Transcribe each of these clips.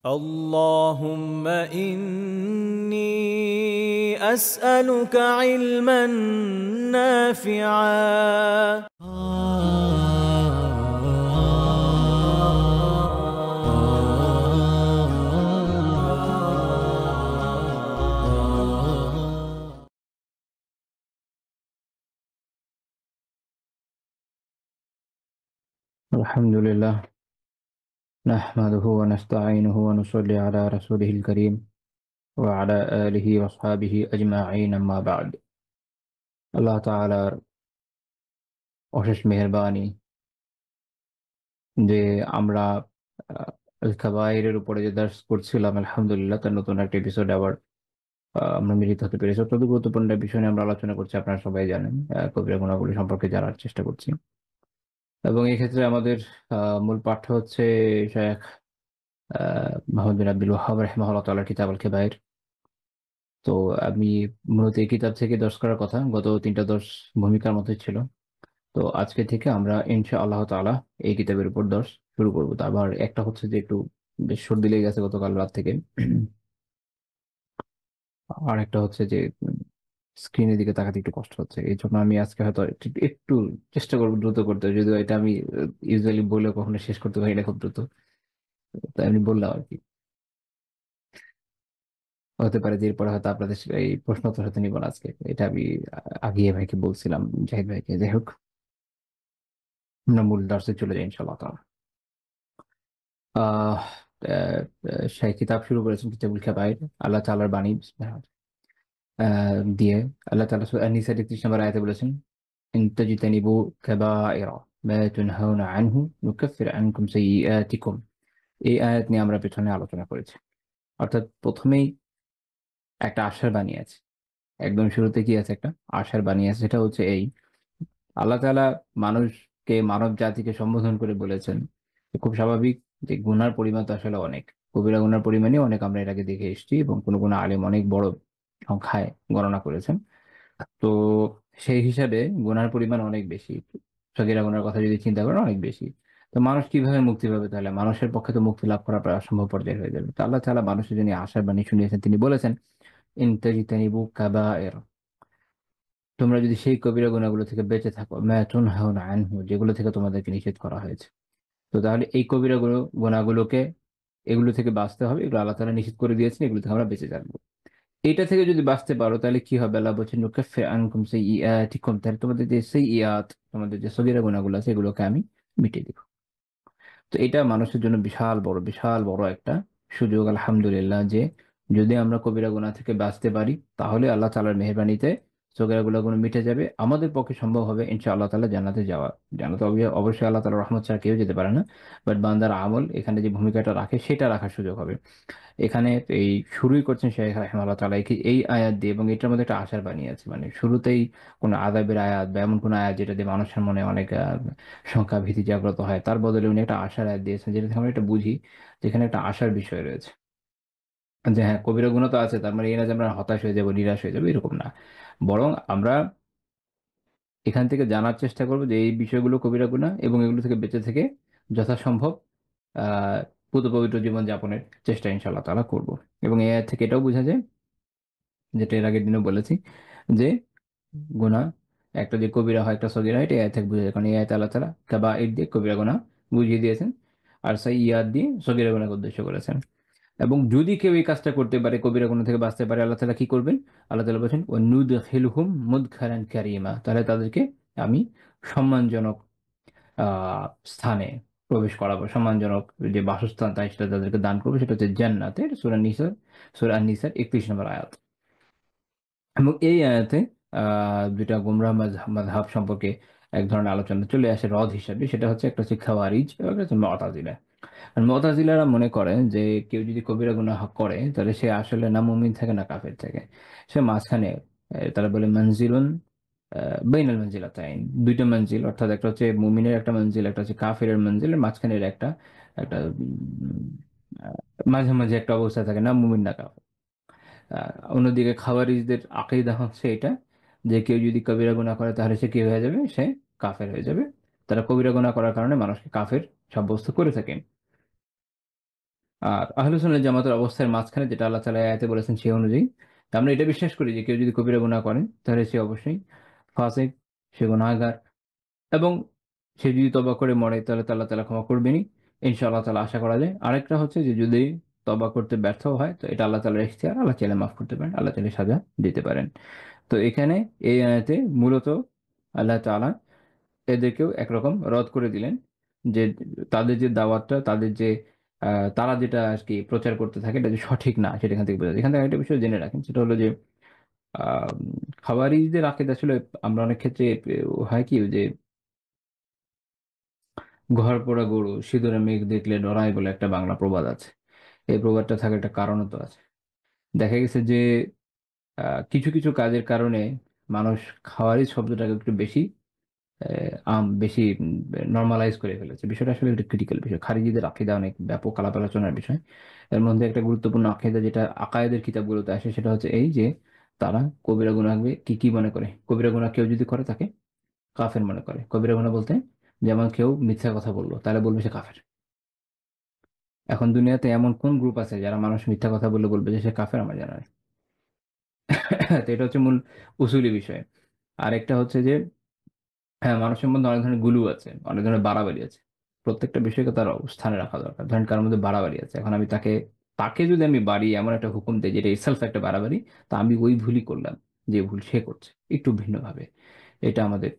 اللهم إني أسألك علما نافعا. الحمد لله نحمده ونستعينه ونصلي على رسوله الكريم وعلى آله وأصحابه أجمعين أما بعد আল্লাহ তাআলার অশেষ মেহেরবানি যে আমরা আল কাবাইরের উপরে যে দার্স করছিলাম আলহামদুলিল্লাহ তার নতুন একটা এপিসোড আবার আমরা মিলিত হতে পেরেছি। অত্যন্ত গুরুত্বপূর্ণ বিষয় নিয়ে আমরা আলোচনা করছি, আপনারা সবাই জানেন। কবিরা গুনাহগুলি সম্পর্কে জানার চেষ্টা করছি এবং এই ক্ষেত্রে আমাদের মূল পাঠ্য হচ্ছে শায়খ মুহাম্মদ বিন আব্দুল ওয়াহ্হাব রাহিমাহুল্লাহ তাআলার কিতাব আল কাবাইর। তো আমি মূলত এই কিতাব থেকে দর্শ করার কথা, গত 3টা দর্শ ভূমিকার মতোই ছিল। তো আজকে থেকে আমরা ইনশাআল্লাহ তাআলা এই কিতাবের উপর দর্শ শুরু করব। তো আবার একটা হচ্ছে যে একটু বেশ সর্দি লেগে গেছে গতকাল রাত থেকে, আর একটা হচ্ছে যে স্ক্রিনের দিকে তাকাতে একটু কষ্ট হচ্ছে, এই জন্য আমি আজকে হয়তো একটু একটু চেষ্টা করবো দ্রুত করতে, যদিও এটা আমি ইউজুয়ালি বলে কখনো শেষ করতে পারি না খুব দ্রুত। তাই আমি বললাম আর কি। হতে পারে যে এরপরে হয়তো আপনাদের এই প্রশ্ন উত্তর হয়তো নিব না আজকে, এটা আমি আগিয়ে ভাইকে বলছিলাম, জাহিদ ভাইকে। যাই হোক, আমরা মূল দর্শে চলে যাই ইনশাআল্লাহ তাআলা। আহ সেই কিতাব শুরু করেছেন কিতাবুল কাবাইর, আল্লাহ তাআলার বাণী দিয়ে। আল্লাহ তাআলা সূরা আন-নিসা ৩৩ নম্বর আয়াতে বলেছেন, ইন তাজতানিবু কাবাইরা মা তুনহাউনা আনহু নুকাফির আনকুম সাইয়্যাতিকুম। এই আয়াত নিয়ে আমরা পেছনে আলোচনা করেছি। অর্থাৎ প্রথমেই একটা আশার বাণী আছে, একদম শুরুতে কি আছে, একটা আশার বাণী আছে। সেটা হচ্ছে এই, আল্লাহ তাআলা মানুষকে, মানব জাতিকে সম্বোধন করে বলেছেন যে খুব স্বাভাবিক যে গুনার পরিমাণ তো আসলে অনেক, কবিরা গুনার পরিমাণই অনেক, আমরা এর আগে দেখে এসেছি এবং কোনো কোনো আলেম অনেক বড় সংখ্যায় গণনা করেছেন। তো সেই হিসাবে গুনার পরিমাণ অনেক বেশি, সগীরা গুনার কথা যদি চিন্তা করেন অনেক বেশি। তো মানুষ কিভাবে মুক্তি পাবে? তাহলে মানুষের পক্ষে তো মুক্তি লাভ করা প্রায় অসম্ভব পর্যায়ে হয়ে যাবে। তো আল্লাহ তাআলা মানুষের জন্য আশার বাণী শুনিয়েছেন, তিনি বলেছেন, ইন তাজতানিবু কাবায়ের, তোমরা যদি সেই কবিরা গুনাহগুলো থেকে বেঁচে থাকো, মা তুনহাউনা আনহু, যেগুলো থেকে তোমাদেরকে নিষেধ করা হয়েছে। তো তাহলে এই কবিরা গুনাহগুলোকে, এগুলো থেকে বাঁচতে হবে, এগুলো আল্লাহ তাআলা নিষেধ করে দিয়েছেন, এগুলো থেকে আমরা বেঁচে থাকবো। এটা থেকে যদি বাঁচতে পারো তাহলে কি হবে? আল্লাহ বলছেন, নুকাফির আনকুম সাইয়্যাতিকুম, তাহলে তোমাদের যে সাইয়্যাত, তোমাদের যে সগীরা গুনাহগুলো আছে এগুলোকে আমি মিটিয়ে দিব। তো এটা মানুষের জন্য বিশাল বড়, বিশাল বড় একটা সুযোগ আলহামদুলিল্লাহ, যে যদি আমরা কবিরা গুনাহ থেকে বাঁচতে পারি তাহলে আল্লাহ তাআলার মেহেরবানিতে সগীরা গুনাহগুলো মিটে যাবে, আমাদের পক্ষে সম্ভব হবে ইনশাআল্লাহ তাআলা জান্নাতে যাওয়া। জান্নাতে অবশ্যই আল্লাহ তাআলার রহমত ছাড়া কেউ যেতে পারে না, বাট বান্দার আমল এখানে যে ভূমিকাটা রাখে সেটা রাখার সুযোগ হবে। এখানে এই শুরুই করছেন শেখ রাহিমাহুল্লাহ তাআলা এই আয়াত দিয়ে, এবং এটার মধ্যে একটা আশার বাণী আছে। মানে শুরুতেই কোনো আযাবের আয়াত বা এমন কোনো আয়াত যেটা দিয়ে মানুষের মনে অনেক শঙ্কা ভীতি জাগ্রত হয়, তার বদলে উনি একটা আশার আয়াত দিয়েছেন, যেটা থেকে আমরা এটা বুঝি যেখানে একটা আশার বিষয় রয়েছে। যে হ্যাঁ, কবিরা গুনাহ তো আছে, তার মানে এই না যে আমরা হতাশ হয়ে যাবো, নিরাশ হয়ে যাবো, এরকম না। বরং আমরা এখান থেকে জানার চেষ্টা করবো যে এই বিষয়গুলো কবিরা গুনাহ, এবং এগুলো থেকে বেঁচে থেকে যথাসম্ভব আহ পুত পবিত্র জীবন যাপনের চেষ্টা ইনশাআল্লাহ তাআলা করব। এবং এই আয়াত থেকে এটাও বোঝা যায়, যেটা এর আগের দিনও বলেছি, যে গুনাহ একটা যে কবিরা হয়, একটা সগীরা হয়, এটা এই আয়াত থেকে বোঝা যায়। কারণ এই আয়াতে আল্লাহ তাআলা কাবাইর দিয়ে কবিরা গুনাহ বুঝিয়ে দিয়েছেন, আর সাইয়্যাত দিয়ে সগীরা গুনাহকে উদ্দেশ্য করেছেন। এবং যদি কেউ এই কাজটা করতে পারে, কবিরা গুনাহ থেকে বাঁচতে পারে, আল্লাহ তাআলা কি করবেন? আল্লাহ তাআলা বলেছেন, ওয়ানুদখিলহুম মুদখালান কারীমা, তাহলে তাদেরকে আমি সম্মানজনক স্থানে প্রবেশ করাবো, সম্মানজনক যে বাসস্থান তাই সেটা তাদেরকে দান করবো, সেটা হচ্ছে জান্নাতের। সূরা আন-নিসার 31 নম্বর আয়াত। এবং এই আয়াতে দুইটা গুমরাহ মাযহাব সম্পর্কে এক ধরনের আলোচনা চলে আসে রদ হিসাবে, সেটা হচ্ছে একটা হচ্ছে খাওয়ারিজ এবং একটা হচ্ছে মুতাজিলা। আর মুতাজিলারা মনে করেন যে কেউ যদি কবিরা গুনাহ করে তাহলে সে আসলে না মুমিন থাকে না কাফের থাকে, সে মাঝখানে। তারা বলে মনজিলুন বাইনাল মনজিলাতাইন, দুইটা মঞ্জিল, অর্থাৎ একটা হচ্ছে মুমিনের একটা মঞ্জিল, একটা হচ্ছে কাফেরের মঞ্জিলের মাঝখানের একটা একটা মাঝে মাঝে একটা অবস্থা থাকে, না মুমিন না কাফের। অন্যদিকে খাওয়ারিজদের আকীদা হচ্ছে এটা, যে কেউ যদি কবিরা গুনাহ করে তাহলে সে কি হয়ে যাবে? সে কাফের হয়ে যাবে। তারা কবিরা গুনাহ করার কারণে মানুষকে কাফের সাব্যস্ত করে থাকেন। আর আহলে সুন্নাত জামাতের অবস্থার মাঝখানে যেটা আল্লাহ তাআলা আয়াতে বলেছেন সেই অনুযায়ী তা আমরা এটা বিশ্বাস করি যে কেউ যদি কবিরা গুনাহ করেন তাহলে সে অবশ্যই ফাসিক, সে গুনাহগার, এবং সে যদি তওবা করে মরে তাহলে তো আল্লাহ তাআলা ক্ষমা করবেনই ইনশাআল্লাহ তাআলা, আশা করা যায়। আরেকটা হচ্ছে যে যদি তওবা করতে ব্যর্থ হয় তো এটা আল্লাহ তাআলার ইখতিয়ার, আল্লাহ চাইলে মাফ করতে পারেন, আল্লাহ চাইলে সাজা দিতে পারেন। তো এখানে এই আয়াতে মূলত আল্লাহ তাআলা এদেরকেও একরকম রদ করে দিলেন যে তাদের যে দাওয়াতটা, তাদের যে তারা যেটা আর কি প্রচার করতে থাকে এটা যে সঠিক না সেটা এখান থেকে বোঝা যায়। এখান থেকে একটা বিষয় জেনে রাখেন, সেটা হলো যে আহ খাওয়ারিজদের আকিদা আসলে আমরা অনেক ক্ষেত্রে হয় কি যে ঘর পোড়া গরু সিঁদুরে মেঘ দেখলে ডরায় বলে একটা বাংলা প্রবাদ আছে। এই প্রবাদটা থাকার একটা কারণও তো আছে। দেখা গেছে যে কিছু কিছু কাজের কারণে মানুষ খাওয়ারিজ শব্দটাকে একটু বেশি বেশি নর্মালাইজ করে ফেলেছে। বিষয়টা আসলে একটা ক্রিটিক্যাল বিষয়। খারিজিদের আকীদা অনেক ব্যাপক আলাপ আলোচনার বিষয়। এর মধ্যে একটা গুরুত্বপূর্ণ আকীদা যেটা আকায়েদের কিতাবগুলোতে আসে সেটা হচ্ছে এই যে তারা কবিরা গুনাহকে কি কি মনে করে। কবিরা গুনাহ কেউ যদি করে তাকে কাফের মনে করে। কবিরা গুনাহ বলতে যেমন কেউ মিথ্যা কথা বললো তাহলে বলবে সে কাফের। এখন দুনিয়াতে এমন কোন গ্রুপ আছে যারা মানুষ মিথ্যা কথা বললে বলবে যে সে কাফের? আমার জানা নেই। তো এটা হচ্ছে মূল উসুলি বিষয়। আরেকটা হচ্ছে যে হ্যাঁ, মানুষের মধ্যে অনেক ধরনের গুলু আছে, অনেক ধরনের বাড়াবাড়ি আছে। প্রত্যেকটা বিষয়কে তার স্থানে রাখা দরকার। ধরেন কারোর মধ্যে বাড়াবাড়ি আছে, এখন আমি তাকে তাকে যদি আমি বাড়ি এমন একটা হুকুম দিই যেটা ইটসেলফ একটা বাড়াবাড়ি, তা আমি ওই ভুলই করলাম যে ভুল সে করছে একটু ভিন্নভাবে। এটা আমাদের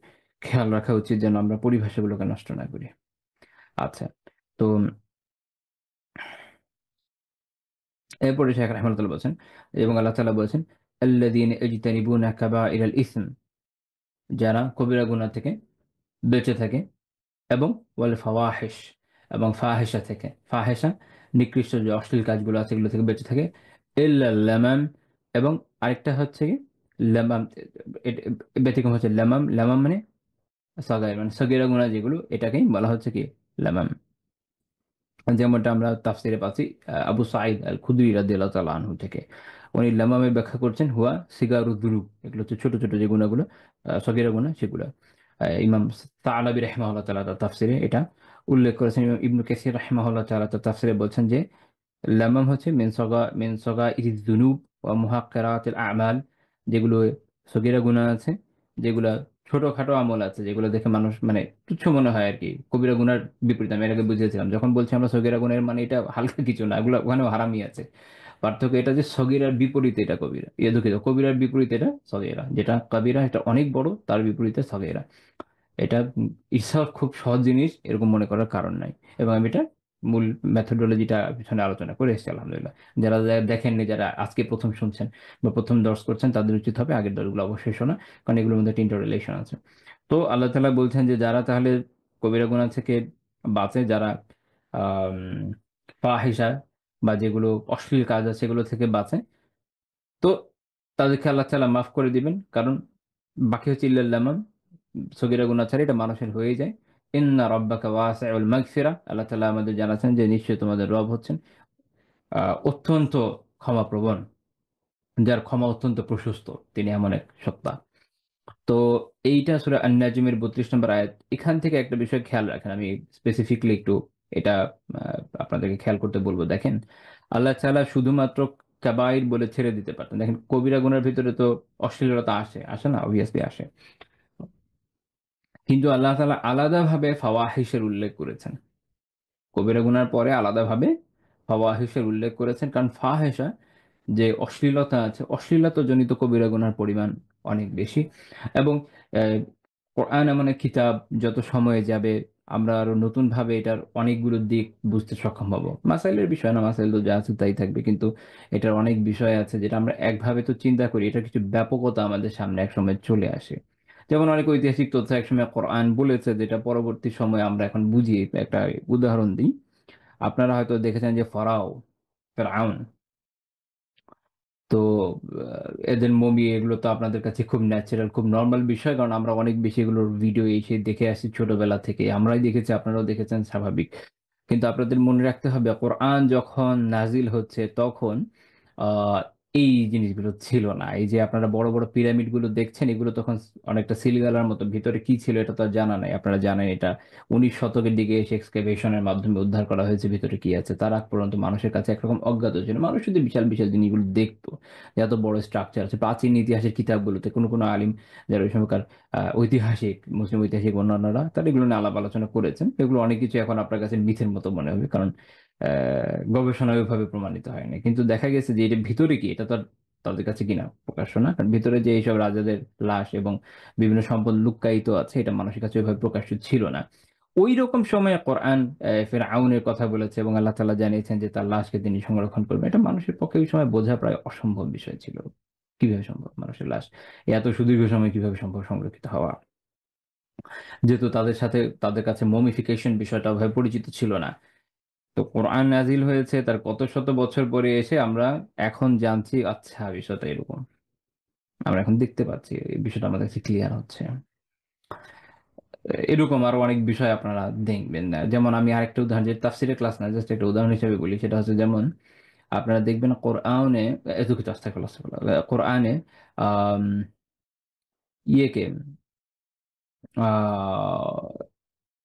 খেয়াল রাখা উচিত যেন আমরা পরিভাষাগুলোকে নষ্ট না করি। আচ্ছা, তো এরপরে শেখ রাহমাতুল্লাহ বলছেন এবং আল্লাহ তাআলা বলছেন আল্লাযীনা ইজতানিবুনা কাবাইরাল ইসম, যারা কবিরা গুনাহ থেকে বেঁচে থাকে, এবং ওয়াল ফাওয়াহিশ, এবং ফাহেসা থেকে, ফাহেসা নিকৃষ্ট যে অশ্লীল কাজগুলো আছে এগুলো থেকে বেঁচে থাকে, ইল্লা লামাম, এবং আরেকটা হচ্ছে কি লামাম, ব্যতিক্রম হচ্ছে লামাম। লামাম মানে সাগাইর, মানে সগীরা গুনাহ যেগুলো এটাকেই বলা হচ্ছে কি লামাম। যেমনটা আমরা তাফসিরে পাচ্ছি আবু সাঈদ আল খুদরি রাদিয়াল্লাহু তাআলা আনহু থেকে, উনি লামামের ব্যাখ্যা করছেন হুয়া সিগারু দুরুব, এগুলো হচ্ছে ছোট ছোট যে গুণাগুলো সগীরা গুনাহ সেগুলো। ইমাম তাআলাবী রাহিমাহুল্লাহ তাআলা তার তাফসিরে এটা উল্লেখ করেছেন। ইমাম ইবনু কাসির রাহিমাহুল্লাহ তাআলা তার তাফসিরে বলছেন যে লামাম হচ্ছে মিন সগা ইরিজ দুনুব ও মুহাক্কারাতিল আমাল, যেগুলো সগীরা গুনাহ আছে, যেগুলো ছোটখাটো আমল আছে যেগুলো দেখে মানুষ মানে তুচ্ছ মনে হয় আর কি, কবিরা গুনার বিপরীত। আমি এর আগে বুঝিয়েছিলাম যখন বলছি আমরা সগীরা গুনাহের মানে এটা হালকা কিছু না, এগুলো ওখানেও হারামি আছে। পার্থক্য এটা যে সগীরার বিপরীতে এটা কবিরা, দুঃখিত, কবিরার বিপরীতে এটা সগীরা, যেটা কবিরা এটা অনেক বড়, তার বিপরীতে সগীরা। এটা ঈশ্বর খুব সহজ জিনিস এরকম মনে করার কারণ নাই। এবং আমি এটা মূল মেথোডোলজিটা পিছনে আলোচনা করে এসেছি আলহামদুলিল্লাহ। যারা যারা দেখেননি, যারা আজকে প্রথম শুনছেন বা প্রথম দর্শ করছেন, তাদের উচিত হবে আগের দর্শগুলো অবশ্যই শোনা, কারণ এগুলোর মধ্যে একটা ইন্টাররিলেশন আছে। তো আল্লাহ তাআলা বলছেন যে যারা তাহলে কবিরা গুনাহ থেকে বাঁচে, যারা আহ ফাহিশা বা যেগুলো অশ্লীল কাজ আছে সেগুলো থেকে বাঁচে, তো তাদেরকে আল্লাহ তাআলা মাফ করে দিবেন। কারণ বাকি হচ্ছে ইল্লাল্লামান, সগীরা গুনাহ ছাড়া এটা মানুষের হয়ে যায়। ইন্না রাব্বাকা ওয়াসিউল মাগফিরা, আল্লাহ তাআলা আমাদের জানাচ্ছেন যে নিশ্চয়ই তোমাদের রব হচ্ছেন অত্যন্ত ক্ষমাপ্রবণ, যার ক্ষমা অত্যন্ত প্রশস্ত, তিনি এমন এক সত্তা। তো এইটা সূরা আন-নাজমের 32 নম্বর আয়াত। এখান থেকে একটা বিষয় খেয়াল রাখেন, আমি স্পেসিফিকলি একটু এটা আপনাদেরকে খেয়াল করতে বলবো। দেখেন, আল্লাহ তাআলা শুধুমাত্র কাবাইর বলে ছেড়ে দিতে পারতেন। দেখেন কবিরা গুনার ভিতরে তো অশ্লীলতা আসে, আসে না? অবভিয়াসলি আসে। কিন্তু আল্লাহ তাআলা আলাদাভাবে ফাওয়াহিশের উল্লেখ করেছেন। কবিরা গুনার পরে আলাদাভাবে ফাওয়াহিশের উল্লেখ করেছেন, কারণ ফাহেসা যে অশ্লীলতা আছে, অশ্লীলতা জনিত কবিরা গুনার পরিমাণ অনেক বেশি। এবং আহ, কোরআন এমন এক কিতাব, যত সময় যাবে আমরা আরো নতুন ভাবে এটার অনেকগুলো দিক বুঝতে সক্ষম হব। মাসাইলের বিষয় না, মাসাইল তো যা আছে তাই থাকবে, কিন্তু এটার অনেক বিষয় আছে যেটা আমরা একভাবে তো চিন্তা করি, এটা কিছু ব্যাপকতা আমাদের সামনে একসময় চলে আসে। যেমন অনেক ঐতিহাসিক তথ্য একসময় কোরআন বলেছে যেটা পরবর্তী সময়ে আমরা এখন বুঝি। একটা উদাহরণ দিই, আপনারা হয়তো দেখেছেন যে ফেরাউন, তো এদের মমি এগুলো তো আপনাদের কাছে খুব ন্যাচারাল, খুব নর্মাল বিষয়, কারণ আমরা অনেক বেশি এগুলোর ভিডিও এসে দেখে আসি ছোটবেলা থেকে, আমরাই দেখেছি, আপনারাও দেখেছেন, স্বাভাবিক। কিন্তু আপনাদের মনে রাখতে হবে কোরআন যখন নাজিল হচ্ছে তখন আহ এই জিনিসগুলো ছিল না। এই যে আপনারা বড় বড় পিরামিড গুলো দেখছেন, এগুলো তখন অনেকটা সিলগালার মতো, ভিতরে কি ছিল এটা তো আর জানা নাই। আপনারা জানেন এটা 19 শতকের দিকে এসে এক্সকাভেশনের মাধ্যমে উদ্ধার করা হয়েছে ভিতরে কি আছে। তার আগ পর্যন্ত মানুষের কাছে একরকম অজ্ঞাত ছিল। মানুষ যদি বিশাল বিশাল জিনিসগুলো দেখতো, যে এত বড় স্ট্রাকচার আছে, প্রাচীন ইতিহাসের কিতাবগুলোতে কোনো কোনো আলিম যারা ওই সময়কার ঐতিহাসিক, মুসলিম ঐতিহাসিক অন্যান্যরা, তারা এগুলো নিয়ে আলাপ আলোচনা করেছেন। এগুলো অনেক কিছু এখন আপনার কাছে মিথের মতো মনে হবে, কারণ গবেষণায় ওইভাবে প্রমাণিত হয়নি। কিন্তু দেখা গেছে যে এটা ভিতরে কি, এটা তো আর তাদের কাছে কিনা প্রকাশ্য না, কারণ ভিতরে যে এইসব রাজাদের লাশ এবং বিভিন্ন সম্পদ লুক্কায়িত আছে, এটা মানুষের কাছে ওইভাবে প্রকাশ্য ছিল না। ওই রকম সময়ে কোরআন ফেরআউনের কথা বলেছে এবং আল্লাহ তাআলা জানিয়েছেন যে তার লাশকে তিনি সংরক্ষণ করবেন। এটা মানুষের পক্ষে ওই সময় বোঝা প্রায় অসম্ভব বিষয় ছিল। কিভাবে সম্ভব মানুষের লাশ এত সুদীর্ঘ সময় কিভাবে সম্ভব সংরক্ষিত হওয়া, যেহেতু তাদের সাথে, তাদের কাছে মমিফিকেশন বিষয়টা ওভাবে পরিচিত ছিল না। তো কোরআন নাজিল হয়েছে তার কত শত বছর পরে এসে আমরা এখন জানছি, আচ্ছা বিষয়টা এরকম। আমরা এখন দেখতে পাচ্ছি এই বিষয়টা আমাদের কাছে ক্লিয়ার হচ্ছে। এরকম আরো অনেক বিষয় আপনারা দেখবেন না। যেমন আমি আরেকটা উদাহরণ, যে তাফসিরের ক্লাস না, জাস্ট একটা উদাহরণ হিসেবে বলি, সেটা হচ্ছে যেমন আপনারা দেখবেন কোরআনে, দুঃখিত, আস্তাগফিরুল্লাহ, আস্তাগফিরুল্লাহ, কোরআনে আম, ইয়েকে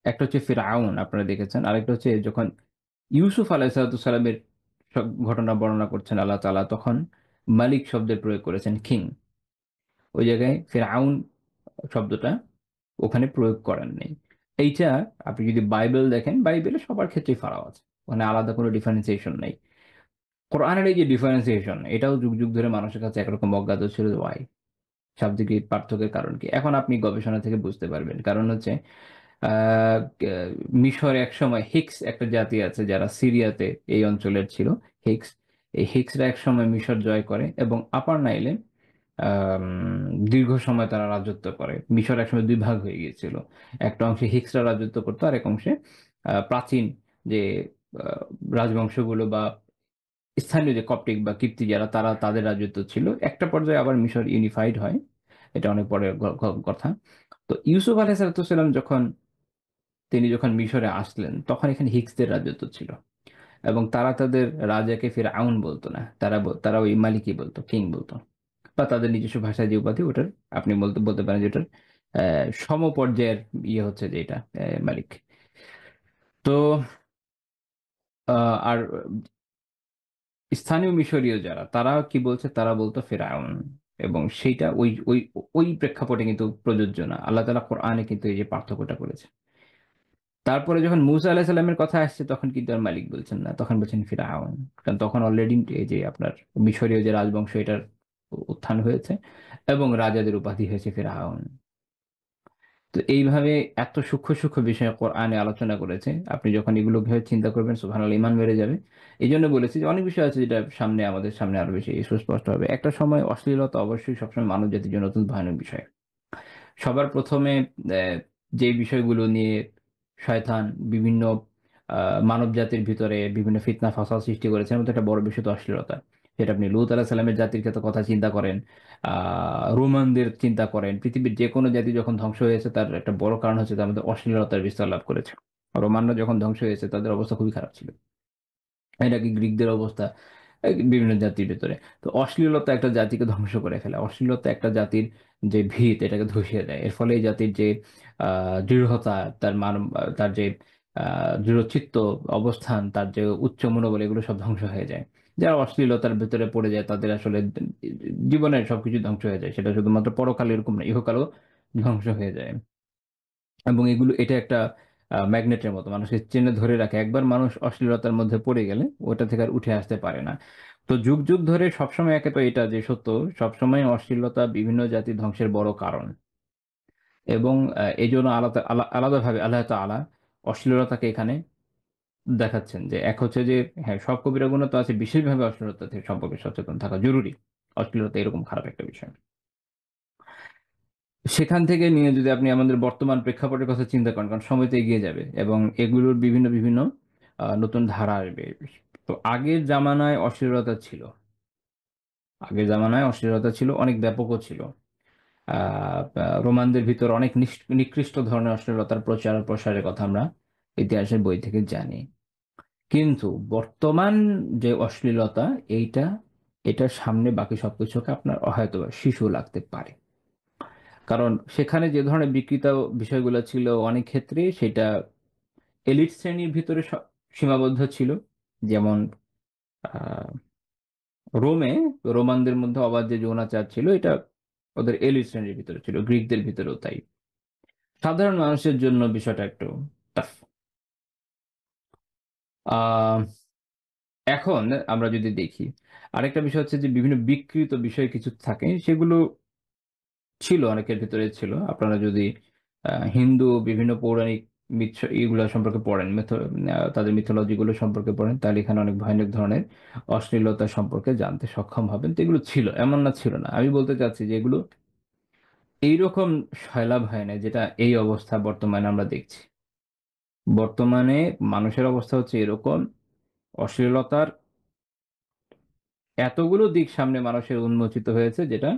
একটা হচ্ছে ফিরআউন আপনারা দেখেছেন, আরেকটা হচ্ছে যখন ইউসুফ আলাইহিসসালামের সব ঘটনা বর্ণনা করছেন আল্লাহ তাআলা, তখন মালিক শব্দের প্রয়োগ করেছেন, কিং। ওই জায়গায় ফিরআউন শব্দটা ওখানে প্রয়োগ করেন নেই। এইটা আপনি যদি বাইবেল দেখেন, বাইবেলে সবার ক্ষেত্রেই ফারাও আছে, ওখানে আলাদা কোনো ডিফারেন্সিয়েশন নেই। কোরআনের এই যে ডিফারেন্সিয়েশন, এটাও যুগ যুগ ধরে মানুষের কাছে একরকম অজ্ঞাত ছিল। ওয়াই শাব্দিক পার্থক্যের কারণ কি, এখন আপনি গবেষণা থেকে বুঝতে পারবেন। কারণ হচ্ছে আহ, মিশর এক সময় হিক্স একটা জাতি আছে যারা সিরিয়াতে এই অঞ্চলের ছিল, হিক্স। এই হিক্সরা এক সময় মিশর জয় করে এবং আপার নাইলে আম, দীর্ঘ সময় তারা রাজত্ব করে। মিশর একসময় দুই ভাগ হয়ে গিয়েছিল, একটা অংশে হিক্সরা রাজত্ব করতো, আর এক অংশে প্রাচীন যে আহ, রাজবংশগুলো বা স্থানীয় যে কপটিক বা কিপ্তি যারা, তারা তাদের রাজত্ব ছিল। একটা পর্যায়ে আবার মিশর ইউনিফাইড হয়, এটা অনেক পরের কথা। তো ইউসুফ আলাইহিসসালাম যখন যখন মিশরে আসলেন, তখন এখানে হিক্সদের রাজত্ব ছিল এবং তারা তাদের রাজাকে ফিরআউন বলতো না, তারা ওই মালিকই বলতো, কিং বলতো, বা তাদের নিজস্ব ভাষায় যে উপাধি ওটার আপনি বলতে বলতে পারেন যে ওটার সমপর্যায়ের ইয়ে হচ্ছে যে এটা মালিক। তো আর স্থানীয় মিশরীয় যারা, তারা কি বলছে, তারা বলতো ফেরাউন। এবং সেইটা ওই ওই ওই প্রেক্ষাপটে কিন্তু প্রযোজ্য না। আল্লাহ তাআলা কোরআনে কিন্তু এই যে পার্থক্যটা করেছে। তারপরে যখন মুসা আলাহিস সাল্লামের কথা আসছে, তখন কিন্তু আর মালিক বলছেন না, তখন বলছেন ফিরআউন। কারণ তখন অলরেডি এই যে আপনার মিশরীয় যে রাজবংশ, এটার উত্থান হয়েছে এবং রাজাদের উপাধি হয়েছে ফিরআউন। তো এইভাবে এত সূক্ষ্ম সূক্ষ্ম বিষয়ে কোরআনে আলোচনা করেছে। আপনি যখন এগুলো ভেবে চিন্তা করবেন, সুবহানাল্লাহ, ঈমান বেড়ে যাবে। এই জন্য বলেছি যে অনেক বিষয় আছে যেটা সামনে, আমাদের সামনে আরো বেশি সুস্পষ্ট হবে। একটা সময় অশ্লীলতা অবশ্যই সবসময় মানব জাতির জন্য অত্যন্ত ভয়ানক বিষয়। সবার প্রথমে যে বিষয়গুলো নিয়ে শয়তান বিভিন্ন মানব জাতির ভিতরে বিভিন্ন ফিতনা ফাসাদ সৃষ্টি করেছেন, মধ্যে একটা বড় বিষয় তো অশ্লীলতা। যেটা আপনি লূত আলাইহিস সালামের জাতির কথা চিন্তা করেন, রোমানদের চিন্তা করেন, পৃথিবীর যে কোনো জাতি যখন ধ্বংস হয়েছে তার একটা বড় কারণ হচ্ছে তার মধ্যে অশ্লীলতার বিস্তার লাভ করেছে। রোমানরা যখন ধ্বংস হয়েছে তাদের অবস্থা খুবই খারাপ ছিল। এটা কি গ্রিকদের অবস্থা, বিভিন্ন জাতির ভিতরে। তো অশ্লীলতা একটা জাতিকে ধ্বংস করে ফেলে, অশ্লীলতা একটা জাতির যে ভিত এটাকে ধসিয়ে দেয়। এর ফলে এই জাতির যে দৃঢ়তা, তার মানব, তার যে দৃঢ়চিত্ত অবস্থান, তার যে উচ্চ মনোবল, এগুলো সব ধ্বংস হয়ে যায়। যারা অশ্লীলতার ভিতরে পড়ে যায় তাদের আসলে জীবনের সবকিছু ধ্বংস হয়ে যায়। সেটা শুধুমাত্র পরকালে এরকম না, ইহকালও ধ্বংস হয়ে যায়। এবং এগুলো, এটা একটা ম্যাগনেটের মতো, মানুষকে চেনে ধরে রাখে। একবার মানুষ অশ্লীলতার মধ্যে পড়ে গেলে ওটা থেকে আর উঠে আসতে পারে না। তো যুগ যুগ ধরে সবসময়, একে তো এটা যে সত্য, সবসময় অশ্লীলতা বিভিন্ন জাতির ধ্বংসের বড় কারণ। এবং এই জন্য আলাদা আলাদাভাবে আল্লাহ তাআলা অশ্লীলতাকে এখানে দেখাচ্ছেন যে এক হচ্ছে যে, হ্যাঁ, সব কবিরা গুণা তো আছে, বিশেষভাবে অশ্লীলতা থেকে সম্পর্কে সচেতন থাকা জরুরি। অশ্লীলতা এরকম খারাপ একটা বিষয়। সেখান থেকে নিয়ে যদি আপনি আমাদের বর্তমান প্রেক্ষাপটের কথা চিন্তা করেন, কারণ সময় তো এগিয়ে যাবে এবং এগুলোর বিভিন্ন বিভিন্ন নতুন ধারা আসবে। তো আগের জামানায় অশ্লীলতা ছিল, আগের জামানায় অশ্লীলতা ছিল, অনেক ব্যাপকও ছিল। রোমানদের ভিতর অনেক নিকৃষ্ট ধরনের অশ্লীলতার প্রচার ও প্রসারের কথা আমরা ইতিহাসের বই থেকে জানি। কিন্তু বর্তমান যে অশ্লীলতা, এইটা এটার সামনে বাকি সবকিছুকে আপনার হয়তোবা শিশু লাগতে পারে। কারণ সেখানে যে ধরনের বিকৃত বিষয়গুলো ছিল অনেক ক্ষেত্রে সেটা এলিট শ্রেণীর ভিতরে সীমাবদ্ধ ছিল। যেমন আহ, রোমে রোমানদের মধ্যে অবাধ যে যৌনাচার ছিল এটা ওদের এলিট শ্রেণীর ভিতরে ছিল, গ্রিকদের ভিতরেও তাই। সাধারণ মানুষের জন্য বিষয়টা একটু টাফ। আহ এখন আমরা যদি দেখি আরেকটা বিষয় হচ্ছে যে বিভিন্ন বিকৃত বিষয় কিছু থাকে, সেগুলো ছিল অনেকের ভিতরে ছিল। আপনারা যদি হিন্দু বিভিন্ন পৌরাণিক মিথ এগুলো সম্পর্কে পড়েন, তাদের মিথোলজি গুলো সম্পর্কে পড়েন, তাহলে এখানে অনেক ভয়ানক ধরনের অশ্লীলতা সম্পর্কে জানতে সক্ষম হবেন। তো এগুলো ছিল, এমন না ছিল না। আমি বলতে চাচ্ছি যে এগুলো এইরকম সয়লাব হয় না যেটা এই অবস্থা বর্তমানে আমরা দেখছি। বর্তমানে মানুষের অবস্থা হচ্ছে এরকম, অশ্লীলতার এতগুলো দিক সামনে মানুষের উন্মোচিত হয়েছে যেটা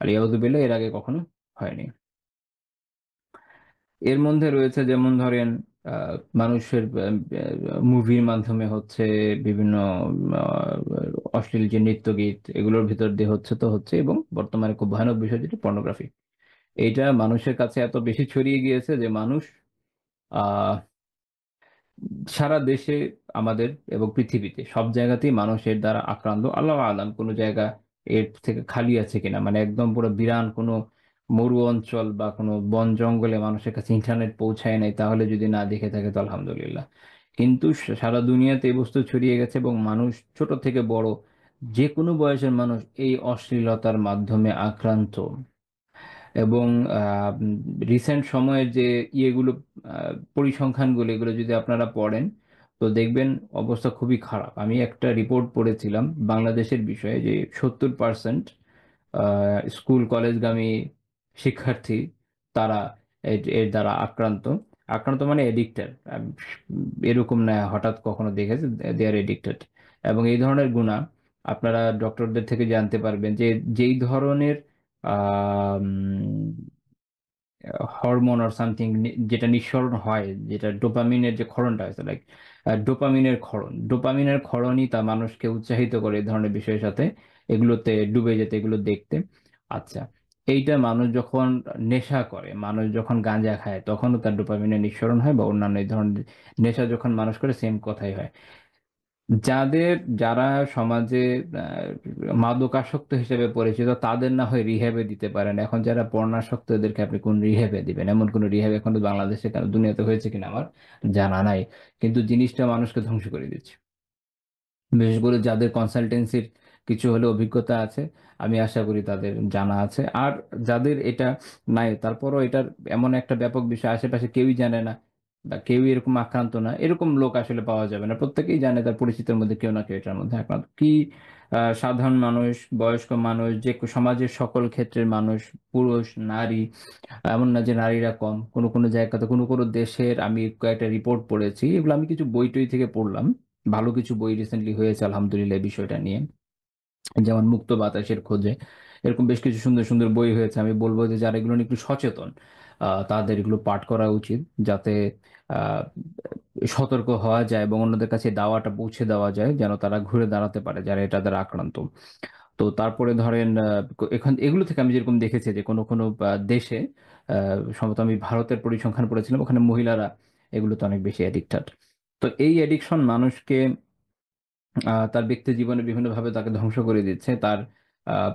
আলিয়াউযুবিল্লাহ এর আগে কখনো হয়নি। এর মধ্যে রয়েছে যেমন ধরেন মানুষের মুভির মাধ্যমে হচ্ছে বিভিন্ন অশ্লীল যে নৃত্য গীত এগুলোর ভিতর দিয়ে হচ্ছে তো হচ্ছে, এবং বর্তমানে খুব ভয়ানক বিষয় যেটা পর্নোগ্রাফি। এইটা মানুষের কাছে এত বেশি ছড়িয়ে গিয়েছে যে মানুষ আহ সারা দেশে আমাদের এবং পৃথিবীতে সব জায়গাতেই মানুষ এর দ্বারা আক্রান্ত। আল্লাহ আলাম কোনো জায়গা এর থেকে খালি আছে কিনা, মানে একদম পুরো বিরান কোনো মরু অঞ্চল বা কোনো বন জঙ্গলে মানুষের কাছে ইন্টারনেট পৌঁছায় নাই, তাহলে যদি না দেখে থাকে তো আলহামদুলিল্লাহ। কিন্তু সারা দুনিয়াতে এই বস্তু ছড়িয়ে গেছে এবং মানুষ ছোট থেকে বড় যে কোনো বয়সের মানুষ এই অশ্লীলতার মাধ্যমে আক্রান্ত। এবং রিসেন্ট সময়ের যে ইয়েগুলো, পরিসংখ্যানগুলো, এগুলো যদি আপনারা পড়েন তো দেখবেন অবস্থা খুবই খারাপ। আমি একটা রিপোর্ট পড়েছিলাম বাংলাদেশের বিষয়ে যে 70% স্কুল কলেজগামী শিক্ষার্থী তারা এর দ্বারা আক্রান্ত। আক্রান্ত মানে এডিক্টেড, এরকম না হঠাৎ কখনো দেখেছে, দে আর এডিক্টেড। এবং এই ধরনের গুণা আপনারা ডক্টরদের থেকে জানতে পারবেন যে যেই ধরনের হরমোন অর সামথিং যেটা নিঃসরণ হয়, যেটা ডোপামিনের যে ক্ষরণটা হয়েছে, লাইক ডোপামিনের ক্ষরণই তা মানুষকে উৎসাহিত করে এই ধরনের বিষয়ের সাথে এগুলোতে ডুবে যেতে, এগুলো দেখতে। আচ্ছা, এইটা মানুষ যখন নেশা করে, মানুষ যখন গাঁজা খায় তখনও তার ডোপামিনের নিঃসরণ হয়, বা অন্যান্য এই ধরনের নেশা যখন মানুষ করে সেম কথাই হয়। যারা সমাজে মাদকাসক্ত হিসেবে পরিচিত তাদের না হয় রিহ্যাবে দিতে পারেন, এখন যারা পর্নাসক্ত এদেরকে আপনি কোন রিহ্যাবে দিবেন? এমন কোন রিহ্যাব এখন বাংলাদেশে কেন দুনিয়াতে হয়েছে কিনা আমার জানা নাই। কিন্তু জিনিসটা মানুষকে ধ্বংস করে দিচ্ছে। বিশেষ করে যাদের কনসালটেন্সির কিছু হলে অভিজ্ঞতা আছে, আমি আশা করি তাদের জানা আছে। আর যাদের এটা নাই তারপরও এটার এমন একটা ব্যাপক বিষয় আশেপাশে কেউই জানে না, বা কেউই এরকম আক্রান্ত না, এরকম লোক আসলে পাওয়া যাবে না। প্রত্যেকেই জানে তার পরিচিতের মধ্যে কেউ না কেউ এটার মধ্যে আক্রান্ত। কি সাধারণ মানুষ, বয়স্ক মানুষ, যে সমাজের সকল ক্ষেত্রের মানুষ, পুরুষ নারী, এমন না যে নারীরা কম। কোনো কোনো জায়গাতে কোনো কোনো দেশের আমি কয়েকটা রিপোর্ট পড়েছি, এগুলো আমি কিছু বই টই থেকে পড়লাম। ভালো কিছু বই রিসেন্টলি হয়েছে আলহামদুলিল্লাহ এই বিষয়টা নিয়ে, যেমন মুক্ত বাতাসের খোঁজে, এরকম বেশ কিছু সুন্দর সুন্দর বই হয়েছে। আমি বলবো যে যারা এগুলো নিয়ে একটু সচেতন তাদের এগুলো পাঠ করা উচিত, যাতে আহ, সতর্ক হওয়া যায় এবং অন্যদের কাছে দাওয়াটা পৌঁছে দেওয়া যায়, যেন তারা ঘুরে দাঁড়াতে পারে যারা এটা দ্বারা আক্রান্ত। তো তারপরে ধরেন এখন এগুলো থেকে আমি যেরকম দেখেছি যে কোনো কোনো দেশে, সম্ভবত আমি ভারতের পরিসংখ্যান পড়েছিলাম, ওখানে মহিলারা এগুলোতে অনেক বেশি অ্যাডিক্টেড। তো এই অ্যাডিকশন মানুষকে তার ব্যক্তি জীবনে বিভিন্নভাবে তাকে ধ্বংস করে দিচ্ছে, তার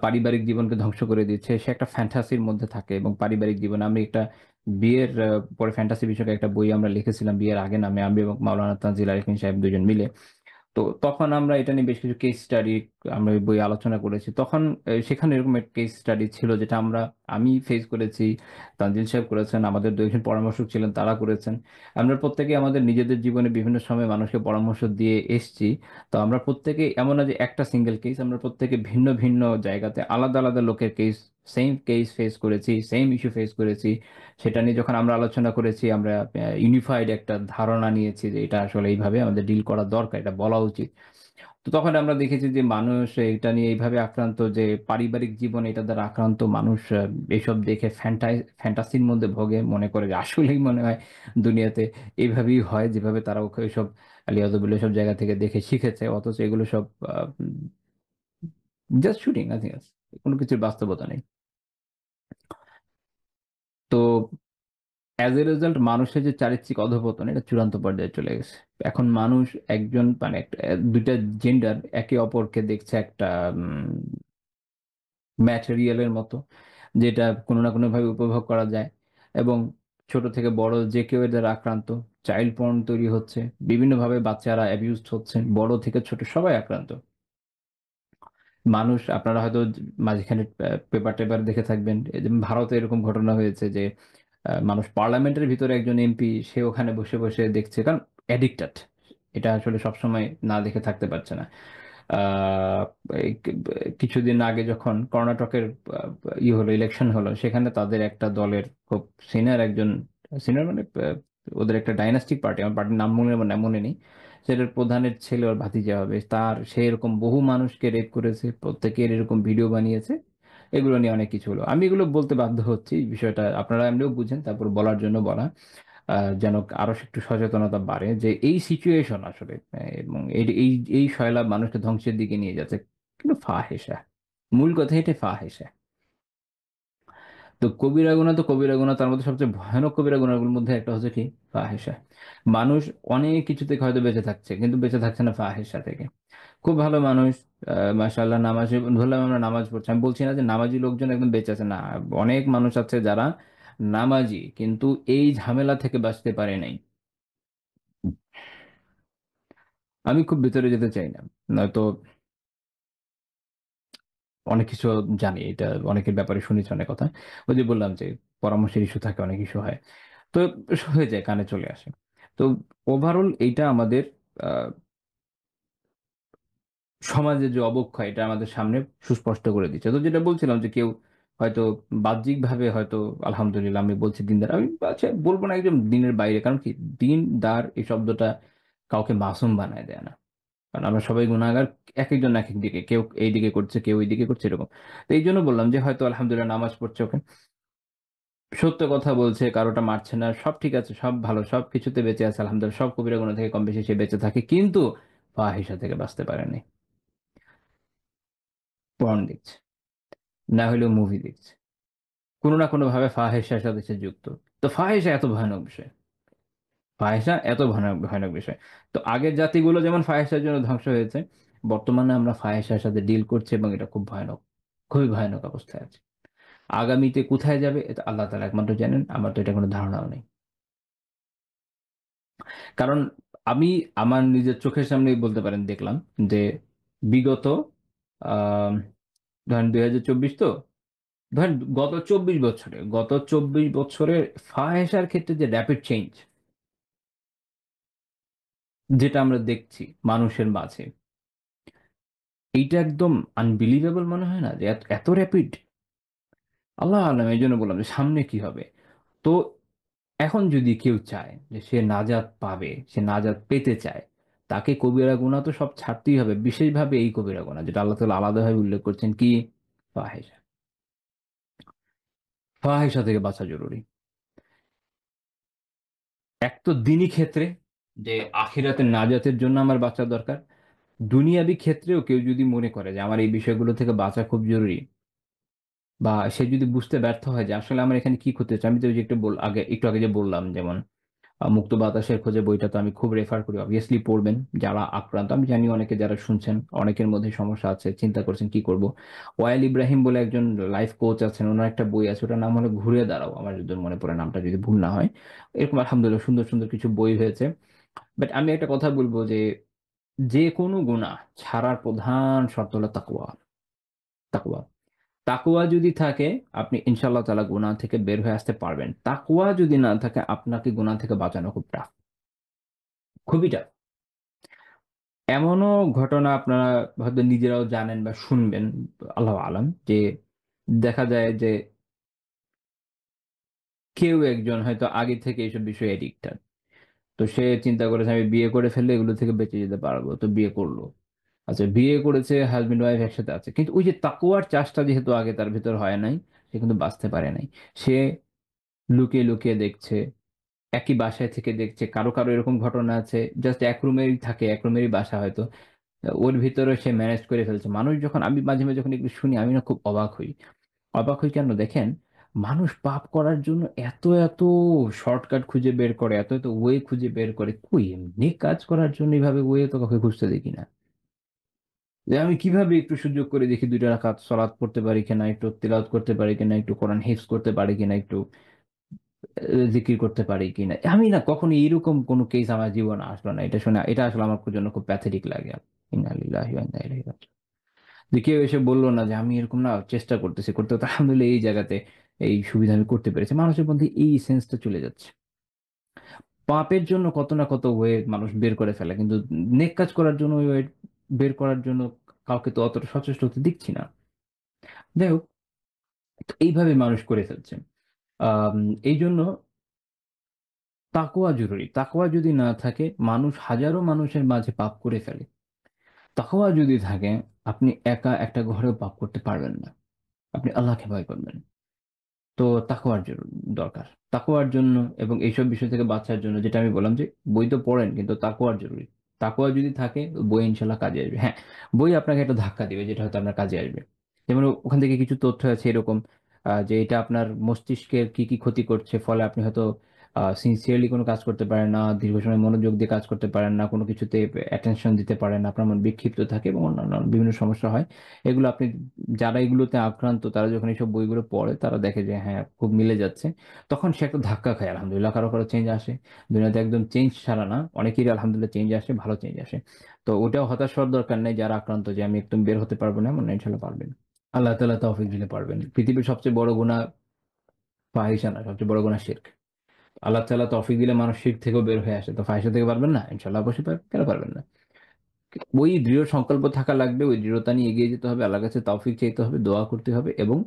পারিবারিক জীবনকে ধ্বংস করে দিচ্ছে। সে একটা ফ্যান্টাসির মধ্যে থাকে এবং পারিবারিক জীবনে আমি একটা বিয়ের পরে ফ্যান্টাসি বিষয়ক একটা বই আমরা লিখেছিলাম বিয়ের আগে নামে, আমি এবং মাওলানা তানজিল আরিফিন সাহেব দুজন মিলে। তো তখন আমরা এটা নিয়ে বেশ কিছু কেস স্টাডি আমরা ওই বই আলোচনা করেছি। তখন সেখানে এরকম একটা কেস স্টাডি ছিল যেটা আমি ফেস করেছি, তানজিল সাহেব করেছেন, আমাদের দুইজন পরামর্শক ছিলেন তারা করেছেন। আমরা প্রত্যেকে আমাদের নিজেদের জীবনে বিভিন্ন সময় মানুষকে পরামর্শ দিয়ে এসেছি। তো আমরা প্রত্যেকে এমন না যে একটা সিঙ্গেল কেস, আমরা প্রত্যেকে ভিন্ন ভিন্ন জায়গাতে আলাদা আলাদা লোকের কেস, সেম কেস ফেস করেছি, সেম ইস্যু ফেস করেছি। সেটা নিয়ে যখন আমরা আলোচনা করেছি আমরা ইউনিফাইড একটা ধারণা নিয়েছি যে এটা আসলে এইভাবে আমাদের ডিল করা দরকার, এটা বলা উচিত। তো তখন আমরা দেখেছি যে মানুষ এটা নিয়ে এইভাবে আক্রান্ত, যে পারিবারিক জীবন এটা দ্বারা আক্রান্ত মানুষ এসব দেখে ফ্যান্টাসির মধ্যে ভোগে, মনে করে যে আসলেই মনে হয় দুনিয়াতে এইভাবেই হয়, যেভাবে তারা ওইসব আলিয়াদুবিল্লাহ সব জায়গা থেকে দেখে শিখেছে। অথচ এগুলো সব জাস্ট শুটিং, নাথিং এলস। কোনো কিছুর বাস্তবতা নেই। তো অ্যাজ এ রেজাল্ট মানুষের যে চারিত্রিক অধঃপতন এটা চূড়ান্ত পর্যায়ে চলে গেছে। এখন মানুষ একজন মানে দুইটা জেন্ডার একে অপরকে দেখছে একটা ম্যাটেরিয়ালের মতো, যেটা কোনো না কোনোভাবে উপভোগ করা যায়। এবং ছোট থেকে বড় যে কেউ এদের আক্রান্ত। চাইল্ড পর্ন তৈরি হচ্ছে, বিভিন্নভাবে বাচ্চারা অ্যাবিউজড হচ্ছে, বড় থেকে ছোট সবাই আক্রান্ত। মানুষ, আপনারা হয়তো মাঝখানে পেপার টেপার দেখে থাকবেন, এই যে ভারতে এরকম ঘটনা হয়েছে যে মানুষ পার্লামেন্টের ভিতরে একজন এমপি সে ওখানে বসে বসে দেখছে, কারণ অ্যাডিক্টেড। এটা আসলে সবসময় না দেখে থাকতে পারছে না। আহ, এই কিছুদিন আগে যখন কর্ণাটকের হলো, ইলেকশন হলো, সেখানে তাদের একটা দলের খুব সিনিয়র একজন, সিনিয়র মানে ওদের একটা ডাইনাস্টিক পার্টি, আমার পার্টির নাম মনে নেই, সেটার প্রধানের ছেলে ওর ভাতিজা হবে, তার সে এরকম বহু মানুষকে রেপ করেছে, প্রত্যেকের এরকম ভিডিও বানিয়েছে। এগুলো নিয়ে অনেক কিছু হলো। আমি এগুলো বলতে বাধ্য হচ্ছি, এই বিষয়টা আপনারা এমনিও বুঝেন, তারপর বলার জন্য বলা, যেন আরো একটু সচেতনতা বাড়ে যে এই সিচুয়েশন আসলে এবং এই এই এই শৈলাভ মানুষকে ধ্বংসের দিকে নিয়ে যাচ্ছে। কিন্তু ফাহেসা, মূল কথা এটা ফাহেসা। তো কবিরা গুনাহ তো কবিরা গুনাহ, তার মধ্যে সবচেয়ে ভয়ানক কবিরা গুনাহগুলোর মধ্যে একটা হচ্ছে কি ফাহেসা। মানুষ অনেক কিছু থেকে হয়তো বেঁচে থাকছে, কিন্তু বেঁচে থাকছে না ফাহেসা থেকে। খুব ভালো মানুষ, মাশাআল্লাহ, নামাজ ধরলাম, আমরা নামাজ পড়ছি, আমি বলছি না যে নামাজি লোকজন একদম বেঁচে আছে না। অনেক মানুষ আছে যারা নামাজি কিন্তু এই ঝামেলা থেকে বাঁচতে পারে নাই। আমি খুব ভিতরে যেতে চাই না, নয়তো অনেক কিছু জানি, এটা অনেকের ব্যাপারে শুনেছি অনেক কথা। ওই যে বললাম যে পরামর্শের ইস্যু থাকে, অনেক ইস্যু হয়, তো হয়ে যায়, কানে চলে আসে। তো ওভারঅল এইটা আমাদের আহ, সমাজের যে অবক্ষয় এটা আমাদের সামনে সুস্পষ্ট করে দিচ্ছে। তো যেটা বলছিলাম যে কেউ হয়তো বাহ্যিকভাবে হয়তো, আলহামদুলিল্লাহ আমি বলছি দিনদার, আমি আচ্ছা বলবো না একদম দিনের বাইরে, কারণ কি দিনদার এই শব্দটা কাউকে মাসুম বানায় দেয় না। কারণ আমরা সবাই গুনাহগার, এক একজন এক এক দিকে, কেউ এই দিকে করছে কেউ ওই দিকে করছে, এরকম। তো এই জন্য বললাম যে হয়তো আলহামদুলিল্লাহ নামাজ পড়ছে, ওকে, সত্য কথা বলছে, কারোটা মারছে না, সব ঠিক আছে, সব ভালো, সব কিছুতে বেঁচে আছে আলহামদুলিল্লাহ, সব কবিরা গুনাহ থেকে কম বেশি সে বেঁচে থাকে, কিন্তু ফাহিশা থেকে বাঁচতে পারেনি। পর্ন দেখছে, না হলেও মুভি দেখছে, কোনো না কোনো ভাবে ফাহিশার সাথে সে যুক্ত। তো ফাহিশা এত ভয়ানক বিষয়, ফাহিশা এত ভয়ানক ভয়ানক বিষয়। তো আগের জাতিগুলো যেমন ফাহিশার জন্য ধ্বংস হয়েছে, বর্তমানে আমরা ফাহিশার সাথে ডিল করছি এবং এটা খুব ভয়ানক, খুবই ভয়ানক অবস্থায় আছে। আগামীতে কোথায় যাবে এটা আল্লাহ তাআলা একমাত্র জানেন, আমার তো এটা কোনো ধারণাও নেই। কারণ আমি আমার নিজের চোখের সামনেই বলতে পারেন দেখলাম যে বিগত আহ ধরেন 2024, তো ধরেন গত 24 বছরে ফাহেসার ক্ষেত্রে যে র্যাপিড চেঞ্জ যেটা আমরা দেখছি মানুষের মাঝে, এইটা একদম আনবিলিভেবল মনে হয় না যে এত এত র্যাপিড। আল্লাহ আলম, এই জন্য বললাম যে সামনে কি হবে। তো এখন যদি কেউ চায় যে সে নাজাত পাবে, সে নাজাত পেতে চায়, তাকে কবিরা গুনাহ তো সব ছাড়তেই হবে, বিশেষভাবে এই কবিরা গুনাহ যেটা আল্লাহ তাআলা আলাদাভাবে উল্লেখ করছেন, কি ফাহিশা। ফাহিশা থেকে বাঁচা জরুরি। এক তো দিনী ক্ষেত্রে, যে আখিরাতের নাজাতের জন্য আমার বাঁচা দরকার। দুনিয়াবি ক্ষেত্রেও কেউ যদি মনে করে যে আমার এই বিষয়গুলো থেকে বাঁচা খুব জরুরি, বা সে যদি বুঝতে ব্যর্থ হয় যে আসলে আমার এখানে কি করতে হচ্ছে, আমি তো ওই যে একটু আগে যে বললাম, যেমন মুক্ত বাতাসের খোঁজে বইটা তো আমি খুব রেফার করি, অবভিয়াসলি পড়বেন যারা আক্রান্ত। আমি জানি অনেকে যারা শুনছেন অনেকের মধ্যে সমস্যা আছে, চিন্তা করছেন কি করব। ওয়াইল ইব্রাহিম বলে একজন লাইফ কোচ আছেন, ওনার একটা বই আছে, ওটার নাম হলো ঘুরে দাঁড়াও, আমার যদি মনে পড়ে নামটা, যদি ভুল না হয়। এরকম আলহামদুলিল্লাহ সুন্দর সুন্দর কিছু বই হয়েছে। বাট আমি একটা কথা বলবো যে যে কোনো গুনাহ ছাড়ার প্রধান শর্ত হলো তাকওয়া। তাকওয়া, তাকওয়া যদি থাকে আপনি ইনশাআল্লাহ তাআলা গুনাহ থেকে বের হয়ে আসতে পারবেন। তাকওয়া যদি না থাকে আপনাকে গুনাহ থেকে বাঁচানো খুব টাফ, খুবই টাফ। এমনও ঘটনা আপনারা হয়তো নিজেরাও জানেন বা শুনবেন, আল্লাহ আলাম, যে দেখা যায় যে কেউ একজন হয়তো আগে থেকে এইসব বিষয়ে এডিক্টেড। তো সে চিন্তা করেছে আমি বিয়ে করে ফেললে এগুলো থেকে বেঁচে যেতে পারবো, তো বিয়ে করলো। আচ্ছা, বিয়ে করেছে, হাজবেন্ড ওয়াইফ একসাথে আছে, কিন্তু ওই যে তাকওয়ার চাষটা যেহেতু আগে তার ভিতর হয় নাই, সে কিন্তু বাঁচতে পারে নাই। সে লুকিয়ে লুকিয়ে দেখছে, একই বাসায় থেকে দেখছে, কারো কারো এরকম ঘটনা আছে জাস্ট এক রুমেই থাকে, এক রুমেরই বাসা হয়তো, ওর ভিতরে সে ম্যানেজ করে ফেলছে। মানুষ যখন, আমি মাঝে মাঝে যখন এগুলো শুনি আমি না খুব অবাক হই। অবাক হই কেন দেখেন, মানুষ পাপ করার জন্য এত এত শর্টকাট খুঁজে বের করে, এত এত ওয়ে খুঁজে বের করে, কই এমনি কাজ করার জন্য এইভাবে ওয়ে তো কাউকে খুঁজতে দেখি না। যে আমি কিভাবে একটু সুযোগ করে দেখি 2 রাকাত সালাত পড়তে পারি কিনা, একটু তিলাওয়াত করতে পারি কিনা, একটু কোরআন হিফজ করতে পারি কিনা, একটু জিকির করতে পারি কিনা। আমি না কখনো এরকম কোনো কেস আমার জীবনে আসলো না। এটা শুনে এটা আসলে আমার জন্য খুব প্যাথেটিক লাগে। ইন্না লিল্লাহি ওয়া ইন্না ইলাইহি রাজিউন। যে কেউ এসে বললো না যে আমি এরকম না চেষ্টা করতেছি করতে করতে আলহামদুলিল্লাহ এই জায়গাতে এই সুবিধা আমি করতে পেরেছি। মানুষের মধ্যে এই সেন্সটা চলে যাচ্ছে। পাপের জন্য কত না কত ওয়ে মানুষ বের করে ফেলে, কিন্তু নেক কাজ করার জন্য ওই ওয়ে বের করার জন্য কাউকে তো অতটা সচেষ্ট হতে দেখছি না। যাই হোক, তো এইভাবে মানুষ করে ফেলছে। আম, এই জন্য তাকওয়া জরুরি। তাকওয়া যদি না থাকে, মানুষ হাজারো মানুষের মাঝে পাপ করে ফেলে। তাকওয়া যদি থাকে, আপনি একা একটা ঘরেও পাপ করতে পারবেন না, আপনি আল্লাহকে ভয় করবেন। তো তাকওয়ার দরকার। তাকওয়ার জন্য এবং এইসব বিষয় থেকে বাঁচার জন্য, যেটা আমি বললাম যে বই তো পড়েন, কিন্তু তাকওয়ার জরুরি। তাকওয়া যদি থাকে, বই ইনশাল্লাহ কাজে আসবে। হ্যাঁ, বই আপনাকে একটা ধাক্কা দিবে যেটা হয়তো আপনার কাজে আসবে। যেমন ওখান থেকে কিছু তথ্য আছে এরকম, যে এটা আপনার মস্তিষ্কের কি কি ক্ষতি করছে, ফলে আপনি হয়তো সিনসিয়ারলি কোনো কাজ করতে পারেন না, দীর্ঘ সময় মনোযোগ দিয়ে কাজ করতে পারেন না, কোনো কিছুতে অ্যাটেনশন দিতে পারেন না, আপনার মন বিক্ষিপ্ত থাকে এবং অন্যান্য বিভিন্ন সমস্যা হয়। এগুলো আপনি, যারা এগুলোতে আক্রান্ত তারা যখন এইসব বইগুলো পড়ে তারা দেখে যে হ্যাঁ খুব মিলে যাচ্ছে, তখন সে একটা ধাক্কা খায়। আলহামদুলিল্লাহ কারো কারো চেঞ্জ আসে। দুনিয়াতে একদম চেঞ্জ ছাড়া না, অনেকেরই আলহামদুলিল্লাহ চেঞ্জ আসে, ভালো চেঞ্জ আসে। তো ওটাও হতাশ হওয়ার দরকার নেই। যারা আক্রান্ত যে আমি একদম বের হতে পারবো না, এমন না, ইনশাল্লাহ পারবেন। আল্লাহ তাআলা তৌফিক দিলে পারবেন। পৃথিবীর সবচেয়ে বড় গুনাহ ফাহিশা না, সবচেয়ে বড় গুনাহ শিরক। আল্লাহ তাআলা তৌফিক দিলে মানুষ শিরক থেকেও বের হয়ে আসে, তো ফাহিশা থেকে পারবেন না? ইনশাল্লাহ অবশ্যই পারবেন, কেন পারবেন না। ওই দৃঢ় সংকল্প থাকা লাগবে, ওই দৃঢ়তা নিয়ে এগিয়ে যেতে হবে, আল্লাহর কাছে তৌফিক চাইতে হবে, দোয়া করতে হবে এবং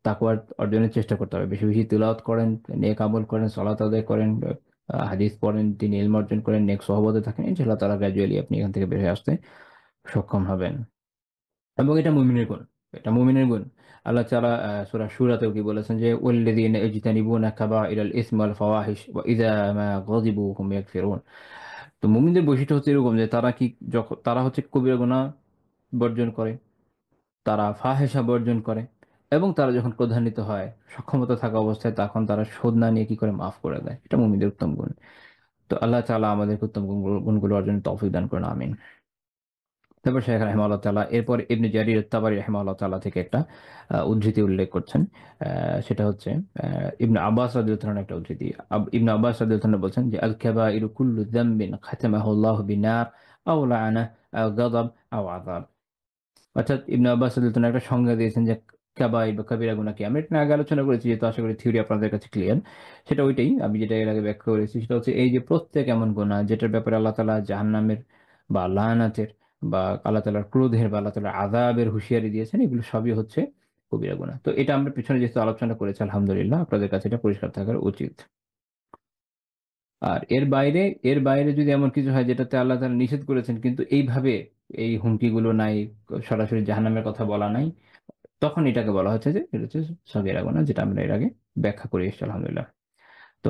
তাকওয়া অর্জনের চেষ্টা করতে হবে। বেশি বেশি তিলাওয়াত করেন, নেক আমল করেন, সালাত আদায় করেন, হাদিস পড়েন, তিনি ইলম অর্জন করেন, নেক সহবতে থাকেন, ইনশাআল্লাহ তাআলা গ্র্যাজুয়ালি আপনি এখান থেকে বের হয়ে আসতে সক্ষম হবেন। এবং এটা মুমিনের গুণ, এটা মুমিনের গুণ। আল্লাহ তাআলা সূরা শূরাতেও কি বলেছেন যে ওয়াল্লাযীনা ইয়াজতানিবুনা কাবাইরাল ইসমি ওয়াল ফাওয়াহিশ ওয়া ইযা মা গাযিবু হুম ইয়াগফিরুন। তো মুমিনদের বৈশিষ্ট্য হচ্ছে এরকম যে তারা কি, যখন তারা হচ্ছে কবিরা গুনাহ বর্জন করে, তারা ফাহেসা বর্জন করে, এবং তারা যখন ক্রোধান্বিত হয়, সক্ষমতা থাকা অবস্থায়, তখন তারা শোধ না নিয়ে কি করে, মাফ করে দেয়। এটা মুমিনদের উত্তম গুণ। তো আল্লাহ তাআলা আমাদের উত্তম গুণগুলো অর্জনের তৌফিক দান করেন, আমিন। তারপর শেখ রাহিমাহুল্লাহ তাআলা এরপর ইবনে জারির তাবারি রাহিমাহুল্লাহ তাআলা থেকে একটা উদ্ধৃতি উল্লেখ করছেন। সেটা হচ্ছে ইবনে আব্বাস রাদিয়াল্লাহু আনহু একটা উদ্ধৃতি। ইবনে আব্বাস রাদিয়াল্লাহু আনহু বলছেন যে আল কাবাইরু কুল্লু যামবিন খাতামাহু আল্লাহু বিনার আও লাআনা আও গাদাব আও আযাব। অর্থাৎ ইবনে আব্বাস রাদিয়াল্লাহু আনহু একটা সংজ্ঞা দিয়েছেন যে কাবাইর বা কবিরা গুনাহ কি। আমরা এটা নিয়ে আগে আলোচনা করেছি, যেহেতু আশা করি থিওরি আপনাদের কাছে ক্লিয়ার। সেটা ওইটাই, আমি যেটা এর আগে ব্যাখ্যা করেছি, সেটা হচ্ছে এই যে প্রত্যেক এমন গুনাহ যেটার ব্যাপারে আল্লাহ তাআলা জাহান্নামের বা লানাতের বা আল্লাহ তাআলার ক্রোধের বা আল্লাহ তাআলার আযাবের হুঁশিয়ারি দিয়েছেন, এগুলো সবই হচ্ছে কবিরা গুনাহ। তো এটা আমরা পিছনে যেহেতু আলোচনা করেছি, আলহামদুলিল্লাহ আপনাদের কাছে এটা পরিষ্কার থাকার উচিত। আর এর বাইরে যদি এমন কিছু হয় যেটাতে আল্লাহ তাআলা নিষেধ করেছেন, কিন্তু এইভাবে এই হুমকিগুলো নাই, সরাসরি জাহান্নামের কথা বলা নাই, তখন এটাকে বলা হচ্ছে যে এটা হচ্ছে সগীরা গুনাহ, যেটা আমরা এর আগে ব্যাখ্যা করে এসেছি, আলহামদুলিল্লাহ। তো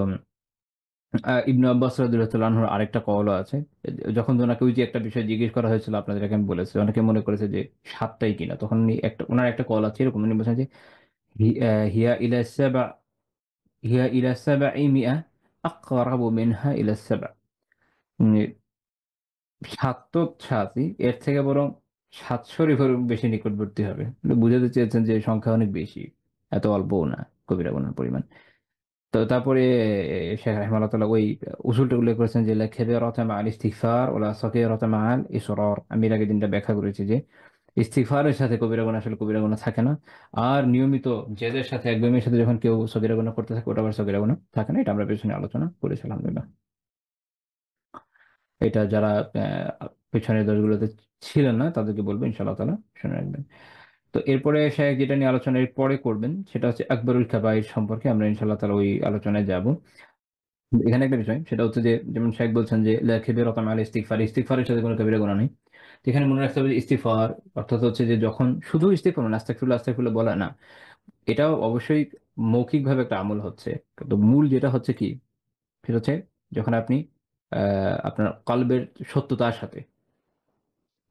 ইবনু আব্বাস রাদিয়াল্লাহু আনহুর আরেকটা কওলও আছে। যখন ওনাকে ওই যে একটা বিষয় জিজ্ঞেস করা হয়েছিল, আপনাদেরকে আমি বলেছি, অনেকে মনে করেছে যে সাতটাই কিনা, তখন উনি একটা, ওনার একটা কল আছে এরকম, উনি বলছেন যে হিয়া ইলা সাবা, হিয়া ইলা সাবাই মিআ আকরাবু মিনহা ইলা সাবা। সাত তো সাতই, এর থেকে বরং 700-ই বরং বেশি নিকটবর্তী হবে। মানে বুঝাতে চেয়েছেন যে সংখ্যা অনেক বেশি, এত অল্পও না কবিরা গুনার পরিমাণ। তো তারপরে শেখ রাহিমাহুল্লাহ তাআলা ওই উসুলটা উল্লেখ করেছেন যে লা কাবীরাতা মা'আল ইস্তিগফার ওয়ালা সাগীরাতা মা'আল ইসরার। আমি এর আগের দিনটা ব্যাখ্যা করেছি যে ইস্তিগফারের সাথে কবিরা গুনাহ আসলে কবিরা গুনাহ থাকে না, আর নিয়মিত জেদের সাথে, একদমের সাথে যখন কেউ সগীরা গুনাহ করতে থাকে, ওটা আবার সগীরা গুনাহ থাকে না। এটা আমরা পেছনে আলোচনা করেছি, আলহামদুলিল্লাহ। এটা যারা পেছনের দলগুলোতে ছিলেন না তাদেরকে বলবো ইনশাআল্লাহ তাআলা শুনে রাখবেন। তো এরপরে শেখ যেটা নিয়ে আলোচনা এর পরে করবেন, সেটা হচ্ছে আকবরুল কাবাইর সম্পর্কে। আমরা ইনশাআল্লাহ তাআলা ওই আলোচনায় যাব। এখানে একটা বিষয়, সেটা হচ্ছে যে যেমন শেখ বলছেন যে লা কাবীরাতা মা'আল ইস্তিগফার, ইস্তিগফারের সাথে কোনো কবিরা গুনাহ নেই। তো এখানে মনে রাখতে হবে যে ইস্তিগফার অর্থাৎ হচ্ছে যে যখন শুধু ইস্তিগফার মানে আস্তাগফিরুল্লাহ আস্তাগফিরুল্লাহ বলা না, এটাও অবশ্যই মৌখিকভাবে একটা আমল হচ্ছে। তো মূল যেটা হচ্ছে কি, সেটা হচ্ছে যখন আপনি আপনার কলবের সত্যতার সাথে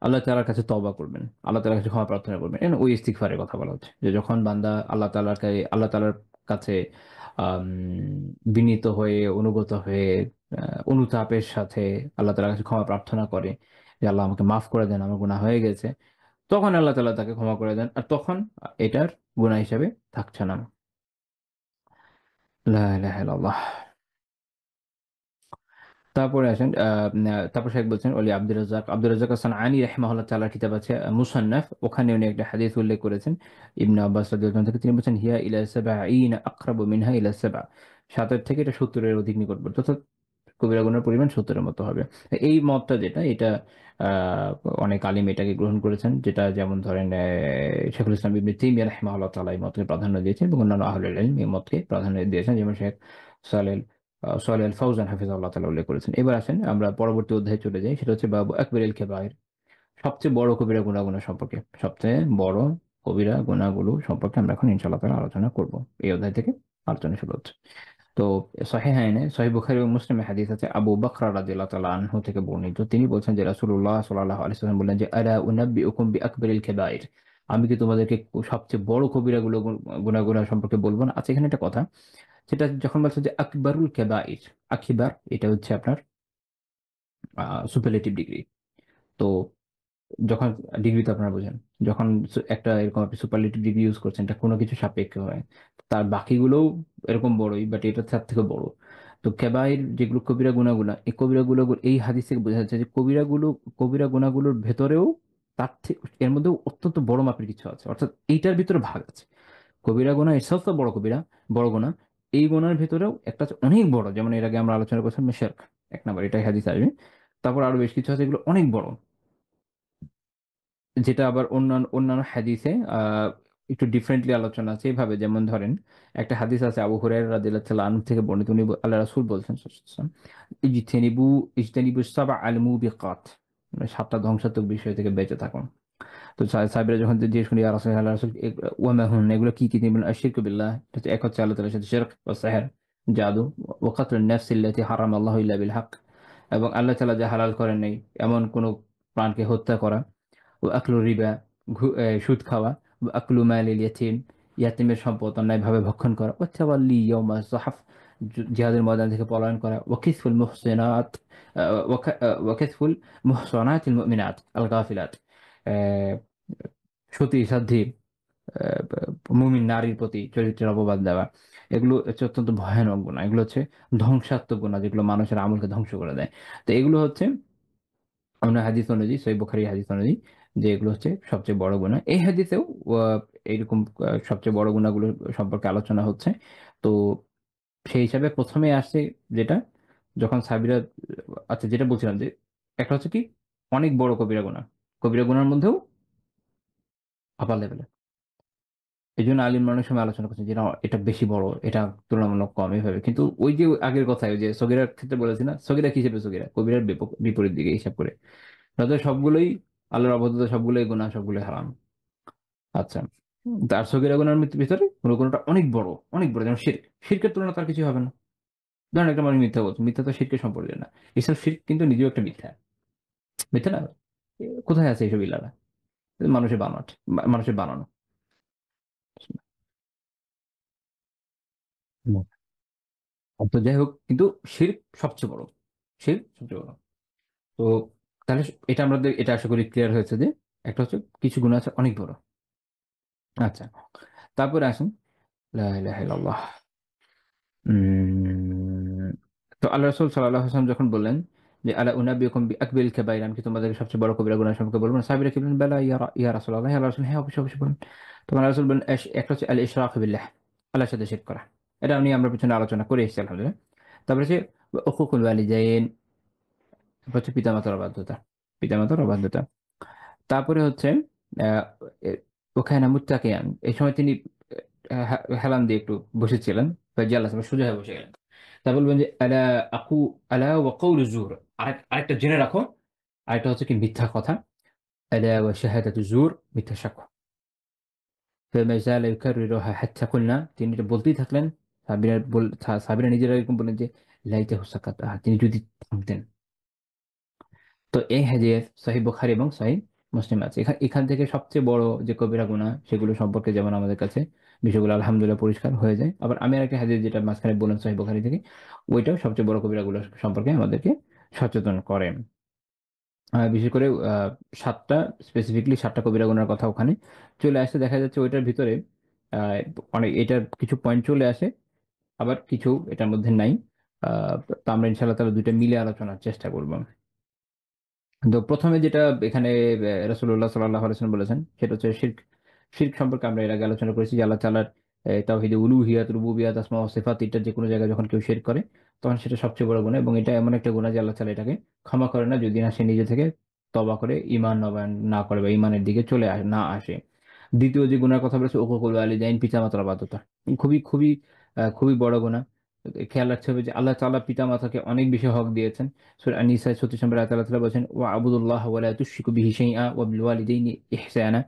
আল্লাহ তাআলার কাছে তওবা করবেন, আল্লাহ তাআলার কাছে ক্ষমা প্রার্থনা করবেন। এখানে ওই ইস্তিগফারের কথা বলা হচ্ছে যে যখন বান্দা আল্লাহ তাআলার কাছে আম বিনীত হয়ে, অনুগত হয়ে, অনুতাপের সাথে আল্লাহ তাআলার কাছে ক্ষমা প্রার্থনা করে যে, "আল্লাহ আমাকে মাফ করে দেন, আমার গুনাহ হয়ে গেছে।" তখন আল্লাহ তাআলা তাকে ক্ষমা করে দেন। আর তখন এটার গুনাহ হিসাবে থাকছে না। লা ইলাহা ইল্লাল্লাহ। তারপরে আসেন তারপর শেখ বলছেন ওলি আব্দুর রাজ্জাক সানআনী রাহিমাহুল্লাহ তাআলার কিতাব আছে মুসান্নাফ, ওখানে উনি একটা হাদিস উল্লেখ করেছেন ইবনে আব্বাস রাদিয়াল্লাহু আনহু থেকে। তিনি বলছেন হিয়া ইলা সাবঈনা আকরাবু মিনহা ইলা সাবআ, ৭ এর থেকে এটা ৭০ এর অধিক নিকটবর্তী, অর্থাৎ কবিরা গুনার পরিমাণ ৭০ এর মতো হবে। এই মতটা যেটা এটা আহ, অনেক আলিম এটাকে গ্রহণ করেছেন, যেটা যেমন ধরেন শেখুল ইসলাম ইবনে তাইমিয়া রাহিমাহুল্লাহ তাআলা এই মতকে প্রাধান্য দিয়েছেন এবং অন্যান্য আহলুল ইলম এই মতকে প্রাধান্য দিয়েছেন, যেমন শেখ সালেহ সোহেল আল ফাউজান হাফিজাহুল্লাহ তাআলা উল্লেখ করেছেন। এবার আসেন আমরা পরবর্তী অধ্যায়ে চলে যাই, সেটা হচ্ছে বাবু আকবরিল কেবায়ের, সবচেয়ে বড় কবিরা গুনাহগুলো সম্পর্কে। সবচেয়ে বড় কবিরা গুনাহগুলো সম্পর্কে আমরা এখন ইনশাআল্লাহ তাআলা আলোচনা করব। এই অধ্যায় থেকে আলোচনা শুরু হচ্ছে। তো সহিহাইনে সহিহ বুখারী ও মুসলিমে হাদিস আছে, আবু বকর রাদিয়াল্লাহু তাআলা আনহু থেকে বর্ণিত, তিনি বলছেন যে রাসূলুল্লাহ সাল্লাল্লাহু আলাইহি ওয়াসাল্লাম বললেন যে আলা উনাব্বিউকুম বিআকবারিল কাবাইর, আমি কি তোমাদেরকে সবচেয়ে বড় কবিরাগুলো গুনাহ সম্পর্কে বলবো না? আচ্ছা, এখানে একটা কথা, সেটা যখন বলছে যে আকবরুল কাবাইর, আকিবার এটা হচ্ছে আপনার সুপারলেটিভ ডিগ্রি। তো যখন ডিগ্রি তো আপনারা বোঝেন, যখন একটা এরকম আপনি সুপারলেটিভ ডিগ্রি ইউজ করছেন, এটা কোনো কিছু সাপেক্ষে হয়, তার বাকিগুলোও এরকম বড়ই, বাট এটা তার থেকে বড়। তো কেবাইর যেগুলো কবিরা গুনাগুলা, এই কবিরা গুনাগুলো এই হাদিস থেকে বোঝা যাচ্ছে যে কবিরা গুনাগুলোর ভেতরেও তার থেকে এর মধ্যেও অত্যন্ত বড় মাপের কিছু আছে, অর্থাৎ এইটার ভিতরে ভাগ আছে। কবিরা গুনাহ ইটসেলফ তো বড় কবিরা, বড় গুনাহ, এই গুনার ভেতরেও একটা আছে অনেক বড়, যেমন এর আগে আমরা আলোচনা করছিলাম শিরক, এক নাম্বার, এটাই হাদিস আসবে। তারপর আরো বেশ কিছু আছে এগুলো অনেক বড়, যেটা আবার অন্যান্য অন্যান্য হাদিসে একটু ডিফারেন্টলি আলোচনা আছে এইভাবে। যেমন ধরেন একটা হাদিস আছে আবু হুরায়রা রাদিয়াল্লাহু তাআলা আনহু থেকে বর্ণিত, উনি আল্লাহ রাসূল বলছেন সাল্লাল্লাহু আলাইহি ওয়াসাল্লাম, ইজতানিবু ইজতানিবু সাবআ আল মুবিকাত, মানে ৭টা ধ্বংসাত্মক বিষয় থেকে বেঁচে থাকুন। তো সাহাবীরা যখন জিজ্ঞেস করি ইয়া রাসূলুল্লাহ, আল্লাহ রাসূল ওয়ামা হুন, এগুলো কি কি? তিনি বলেন আশরিকু বিল্লাহ, এটা হচ্ছে এক হচ্ছে আল্লাহ তাআলার সাথে শিরক, ওয়া সিহর জাদু, ওয়া কাতলুন নাফস আল্লাতী হারামাল্লাহু ইল্লা বিল হক, এবং আল্লাহ তাআলা যা হালাল করেন নাই এমন কোন প্রাণকে হত্যা করা, ও আকলু রিবা, সুদ খাওয়া, ও আকলু মালিল ইয়াতিম, ইয়াতিমের সম্পদ অন্যায়ভাবে ভক্ষণ করা, ও তাওয়াল্লি ইয়াউমা যাহাফ, জিহাদের ময়দান থেকে পলায়ন করা, ও কিসফুল মুহসিনাত, ও কিসফুল মুহসানাতিল মুমিনাত আল গাফিলাত, আহ, সতী সাধ্যী মুমিন নারীর প্রতি চরিত্রের অপবাদ দেওয়া। এগুলো হচ্ছে অত্যন্ত ভয়ানক গুণা, এগুলো হচ্ছে ধ্বংসাত্মক গুণা, যেগুলো মানুষের আমলকে ধ্বংস করে দেয়। তো এগুলো হচ্ছে অন্য হাদিস অনুযায়ী, সহিহ বুখারী হাদিস অনুযায়ী, যে এগুলো হচ্ছে সবচেয়ে বড় গুনাহ। এই হাদিসেও এইরকম সবচেয়ে বড় গুনাহগুলো সম্পর্কে আলোচনা হচ্ছে। তো সেই হিসাবে প্রথমে আসছে যেটা, যখন সাহাবীরা আচ্ছা যেটা বলছিলাম যে একটা হচ্ছে কি অনেক বড় কবিরা গুনাহ, কবিরা গুনার মধ্যেও আপার লেভেলে, এই জন্য আলিম অনেক সময় আলোচনা করছেন যে না, এটা বেশি বড়, এটা তুলনামূলক কম, এইভাবে। কিন্তু ওই যে আগের কথায় ওই যে সগীরার ক্ষেত্রে বলেছি না, সগীরা কি হিসেবে সগীরা, কবিরার বিপরীত দিকে হিসাব করে, তাদের সবগুলোই আল্লাহর অবাধ্যতা, সবগুলোই গুনাহ, সবগুলোই হারাম। আচ্ছা, তার সগীরা গুনার ভিতরে কোনো কোনোটা অনেক বড়, অনেক বড়, যেমন শিরক, শিরকের তুলনা তার কিছু হবে না। ধরেন একটা মানুষ মিথ্যা বলছে, মিথ্যা তো শিরকের সম্পর্কে না, এসব শিরক কিন্তু নিজেও একটা মিথ্যা, মিথ্যা না? কোথায় আছে এইসব ইল্লারা? মানুষের বানানো, মানুষের বানানো। হুম। তো যাই হোক, কিন্তু শিরক সবচেয়ে বড়, শিরক সবচেয়ে বড়। তো তাহলে এটা আমাদের, এটা আশা করি ক্লিয়ার হয়েছে যে একটা হচ্ছে কিছু গুণ আছে অনেক বড়। আচ্ছা, তারপরে আসুন লা ইলাহা ইল্লাল্লাহ। উম, তো আল্লাহ রাসূল সাল্লাল্লাহু আলাইহি ওয়াসাল্লাম যখন বললেন যে আলা উনাব্বিউকুম বিআকবারিল কাবাইর, আমি কি তোমাদের সবচেয়ে বড় কবিরা গুনাহ সম্পর্কে বলবো না? সাহাবীরা কি বললেন, বেলা ইয়া রাসূলুল্লাহ, ইয়া রাসূল, হ্যাঁ অবশ্যই অবশ্যই বলুন। তখন আল্লাহ রাসূল বলেন একটা হচ্ছে আল ইশরাক বিল্লাহ, আল্লাহর সাথে শিরক করা, এটা নিয়ে আমরা পিছনে আলোচনা করে এসেছি আলহামদুলিল্লাহ। তারপরে হচ্ছে উকুকুল ওয়ালিদাইন, তারপর হচ্ছে পিতামাতার অবাধ্যতা, পিতামাতার অবাধ্যতা। তারপরে হচ্ছে আহ, এ- ওখানে মুত্তাকিয়ান, এই সময় তিনি হেলান দিয়ে একটু বসেছিলেন, জাল্লাস সোজা হয়ে বসে গেলেন। তা বলবেন যে আলা আকু আলা ওয়া কাউলু জুর, আরেকটা জেনে রাখো, আরেকটা হচ্ছে কি মিথ্যা কথা, আলা ওয়া শাহাদাতু জুর, মিথ্যা সাক্ষ্য। ফামা জালা ইউকাররিরুহা হাত্তা কুলনা, তিনি এটা বলতেই থাকলেন। সাবিরা নিজেরা এরকম বলেন যে লাইতাহু সাকাতা, তিনি যদি থামতেন। তো এই হাদিস সহিহ বুখারী এবং সহিহ মুসলিম আছে। এখান থেকে সবচেয়ে বড় যে কবিরা গুনাহ সেগুলো সম্পর্কে যেমন আমাদের কাছে বিষয়গুলো আলহামদুলিল্লাহ পরিষ্কার হয়ে যায়। আবার আমি আরেকটা হাদিস যেটা মাঝখানে বললাম সহিহ বুখারী থেকে, ওইটাও সবচেয়ে বড় কবিরা গুনাহ সম্পর্কে আমাদেরকে সচেতন করে। বিশেষ করে ৭টা স্পেসিফিকলি ৭টা কবিরা গুনার কথা ওখানে চলে আসে। দেখা যাচ্ছে ওইটার ভিতরে আ অনেক এটার কিছু পয়েন্ট চলে আসে, আবার কিছু এটার মধ্যে নাই। আ তো আমরা ইনশাআল্লাহ তাআলা ২ টা মিলে আলোচনার চেষ্টা করব। তো ১ম এ যেটা এখানে রাসূলুল্লাহ সাল্লাল্লাহু আলাইহি ওয়াসাল্লাম বলেছেন সেটা হচ্ছে শিরক। শিরক সম্পর্কে আমরা এর আগে আলোচনা করেছি যে আল্লাহ তাআলার তাওহীদে উলুহিয়াত, রুবুবিয়াত, আসমা ওয়া সিফাত এটার যেকোনো জায়গায় যখন কেউ শিরক করে তখন সেটা সবচেয়ে বড় গুনাহ এবং এটা এমন একটা গুনাহ যে আল্লাহ তাআলা এটাকে ক্ষমা করে না যদি না সে নিজে থেকে তওবা করে ঈমান নবায়ন না করে বা ঈমানের দিকে চলে না আসে। দ্বিতীয় যে গুনার কথা বলেছে উকুকুল ওয়ালিদাইন, পিতা-মাতার অবাধ্যতা। খুবই বড় গুনাহ। খেয়াল রাখতে হবে যে আল্লাহ তাআলা পিতা-মাতাকে অনেক বেশি হক দিয়েছেন। সূরা আন-নিসা ৩৬ নম্বর আয়াতে আল্লাহ তাআলা বলেছেন ওয়া'বুদুল্লাহ ওয়া লা তুশরিকু বিহি শাইআ ওয়া বিল ওয়ালিদাইনি ইহসানা।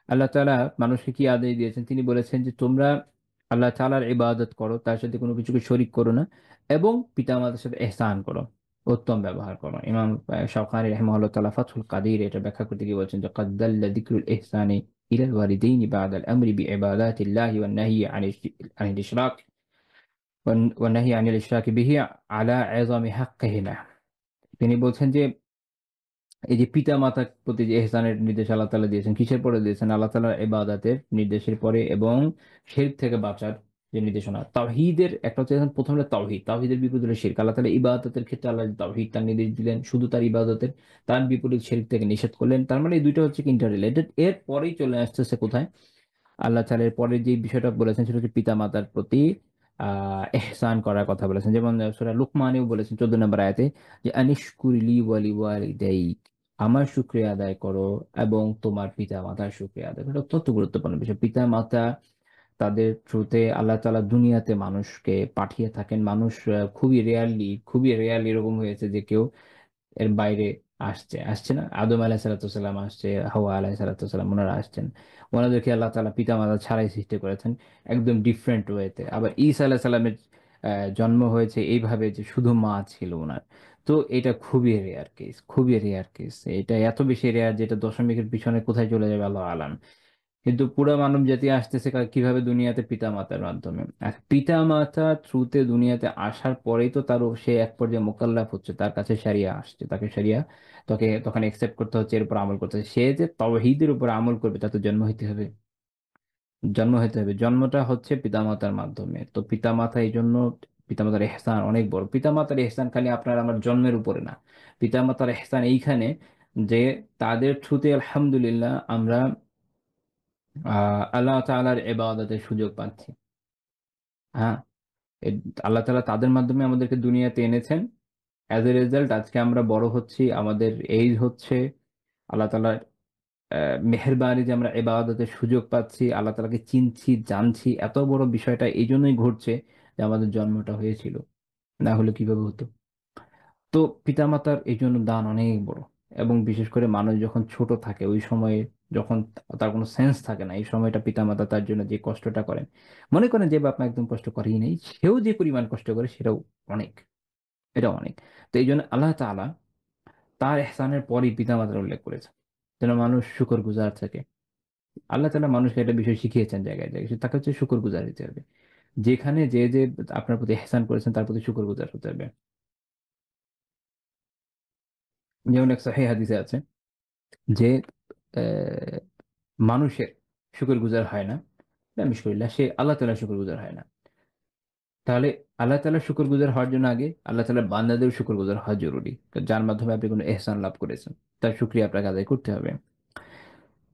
আল্লাহ তাআলা মানুষকে কি আদেশ দিয়েছেন? তিনি বলেছেন যে তোমরা আল্লাহ তাআলার ইবাদত করো, তার সাথে কোনো কিছুকে শরীক করো না এবং পিতা-মাতার সাথে ইহসান করো, উত্তম ব্যবহার করো। ইমাম শাওকানি রাহিমাহুল্লাহ তাআলা ফাথহুল কাদির এটা ব্যাখ্যা করতে গিয়ে বলছেন যে ক্বাদ দাল্লা যিকরুল ইহসানি ইলাল ওয়ালিদাইনি বা'দাল আমরি বিইবাদাতিল্লাহি ওয়ান নাহয়ি আনিল ইশরাক ওয়ান-নাহয়ি আনিল ইশরাকি বিহি আলা ইযামি হাক্কিহিমা। তিনি বলছেন যে এই যে পিতা-মাতার প্রতি যে ইহসানের নির্দেশ আল্লাহ তাআলা দিয়েছেন, কিসের পরে দিয়েছেন? আল্লাহ তাআলার ইবাদতের নির্দেশের পরে এবং শিরক থেকে বাঁচার যে নির্দেশনা। তাওহীদের একটা হচ্ছে এখন ১ম হলো তাওহীদ। তাওহীদের বিপরীত হলো শিরক। আল্লাহ তাআলা ইবাদতের ক্ষেত্রে আল্লাহ তাওহীদ তার নির্দেশ দিলেন, শুধু তার ইবাদতের। তার বিপরীত শিরক থেকে নিষেধ করলেন। তার মানে এই ২ টা হচ্ছে কি ইন্টার রিলেটেড। এর পরেই চলে আসতেছে কোথায়? আল্লাহ তাআলা এর পরে যে বিষয়টা বলেছেন সেটা হচ্ছে পিতা-মাতার প্রতি আ ইহসান করার কথা বলেছেন। যেমন সূরা লুকমানেও বলেছেন ১৪ নম্বর আয়াতে যে আনিশকুর লি ওয়া লিওয়ালিদাইক, আমার শুকরিয়া আদায় করো এবং তোমার পিতা-মাতার শুকরিয়া আদায় করো। এটা অত্যন্ত গুরুত্বপূর্ণ বিষয়। পিতা-মাতা তাদের থ্রুতে আল্লাহ তাআলা দুনিয়াতে মানুষকে পাঠিয়ে থাকেন। মানুষ খুবই রেয়ারলি এরকম হয়েছে যে কেউ এর বাইরে আসছে না? আদম আলাইহিসসালাম আসছে, হাওয়া আলাইহিসসালাম উনারা আসছেন। উনাদেরকে আল্লাহ তাআলা পিতা-মাতা ছাড়াই সৃষ্টি করেছেন একদম ডিফারেন্ট ওয়েতে। আবার ঈসা আলাইহিস সালামের জন্ম হয়েছে এইভাবে যে শুধু মা ছিল উনার। তো এটা খুবই রেয়ার কেস। এটা এত বেশি রেয়ার যেটা দশমিকের পিছনে কোথায় চলে যাবে আল্লাহু আলাম। কিন্তু পুরা মানবজাতি আসতেছে কিভাবে? দুনিয়াতে পিতা-মাতার মাধ্যমে। আর পিতা-মাতা থ্রুতে দুনিয়াতে আসার পরেই তো সে এক পর্যায়ে মোকাল্লাফ হচ্ছে। তার কাছে শরিয়া আসছে। তাকে শরিয়া তাকে তখন একসেপ্ট করতে হচ্ছে, এর উপর আমল করতে হচ্ছে। সে যে তাওহীদের উপর আমল করবে তার তো জন্ম হইতে হবে। জন্মটা হচ্ছে পিতামাতার মাধ্যমে। তো পিতামাতা এইজন্য পিতামাতার ইহসান অনেক বড়। পিতামাতার ইহসান খালি আপনার আমার জন্মের উপরে না। পিতামাতার ইহসান এইখানে যে তাদের থ্রুতে আলহামদুলিল্লাহ আমরা আল্লাহ তাআলার ইবাদতের সুযোগ পাচ্ছি। হ্যাঁ? এ আল্লাহ তাআলা তাদের মাধ্যমে আমাদেরকে দুনিয়াতে এনেছেন। অ্যাজ এ রেজাল্ট আজকে আমরা বড় হচ্ছি। আমাদের এইজ হচ্ছে। আল্লাহ তাআলার অ্যা মেহেরবানি যে আমরা ইবাদতের সুযোগ পাচ্ছি, আল্লাহ তাআলাকে চিনছি, জানছি। এত বড় বিষয়টা এইজন্যই ঘটছে যে আমাদের জন্মটা হয়েছিল। না হলে কিভাবে হতো? তো পিতামাতার এইজন্য দান অনেক বড় এবং বিশেষ করে মানুষ যখন ছোট থাকে ওই সময়ে যখন তার কোনো সেন্স থাকে না, এই সময়টা পিতামাতা তার জন্য যে কষ্টটা করেন। মনে করেন যে বাপ-মা একদম কষ্ট করেই নাই, সেও যে পরিমাণ কষ্ট করে সেটাও অনেক। এটা অনেক। তো এইজন্য আল্লাহ তাআলা তার ইহসানের পরই পিতামাতার উল্লেখ করেছেন। যেন মানুষ শুকরগুজার থাকে। আল্লাহ তাআলা মানুষকে একটা বিষয় শিখিয়েছেন জায়গায়। তাকে হচ্ছে শুকরগুজার হতে হবে। যেখানে যে আপনার প্রতি ইহসান করেছেন তার প্রতি শুকরগুজার হতে হবে। যেমন এক সহিহ হাদিসে আছে যে অ্যা মানুষের শুকরগুজার হয় না। নালিশ সে আল্লাহ তাআলার শুকরগুজার হয় না। তাহলে আল্লাহ তাআলার শুকরগুজার হওয়ার জন্য আগে আল্লাহ তাআলার বান্দাদেরও শুকরগুজার হওয়া জরুরি। যার মাধ্যমে আপনি কোনো ইহসান লাভ করেছেন। তার শুকরিয়া আপনাকে আদায় করতে হবে।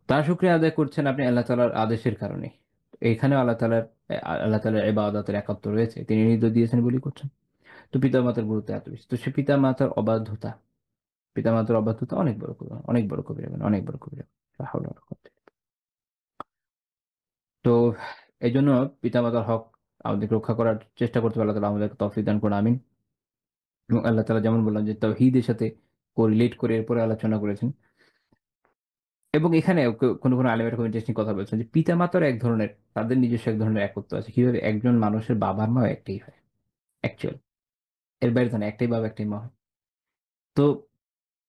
তার শুকরিয়া আদায় করছেন আপনি আল্লাহ তাআলার আদেশের কারণে। এখানেও আল্লাহ তাআলার ইবাদতের একাত্ম রয়েছে। তিনি নির্দেশ দিয়েছেন বলেই করছেন। তো পিতা-মাতার গুরুত্ব এত বেশি। তো সে পিতা-মাতার অবাধ্যতা অনেক বড় কবিরা গুনাহ, অনেক বড় কবিরা গুনাহ। লা হাওলা ওয়ালা কুওয়াতা ইল্লা বিল্লাহ। তো এজন্য পিতা-মাতার হক আমাদেরকে রক্ষা করার চেষ্টা করতে হবে। আল্লাহ তাআলা আমাদেরকে তৌফিক দান করুন। আমিন। এবং আল্লাহ তাআলা যেমন বললাম যে তাওহীদের সাথে কোরিলেট করে এরপরে আলোচনা করেছেন। এবং এখানে কোনো আলেমেরা খুব ইন্টারেস্টিং কথা বলেছেন যে পিতা-মাতারও এক ধরনের তাদের নিজস্ব এক ধরনের একত্ব আছে। কিভাবে একজন মানুষের বাবার মাও একটাই হয়। অ্যাকচুয়াল। এর বাইরে তো না। একটাই বাবা, একটাই মা হয়। তো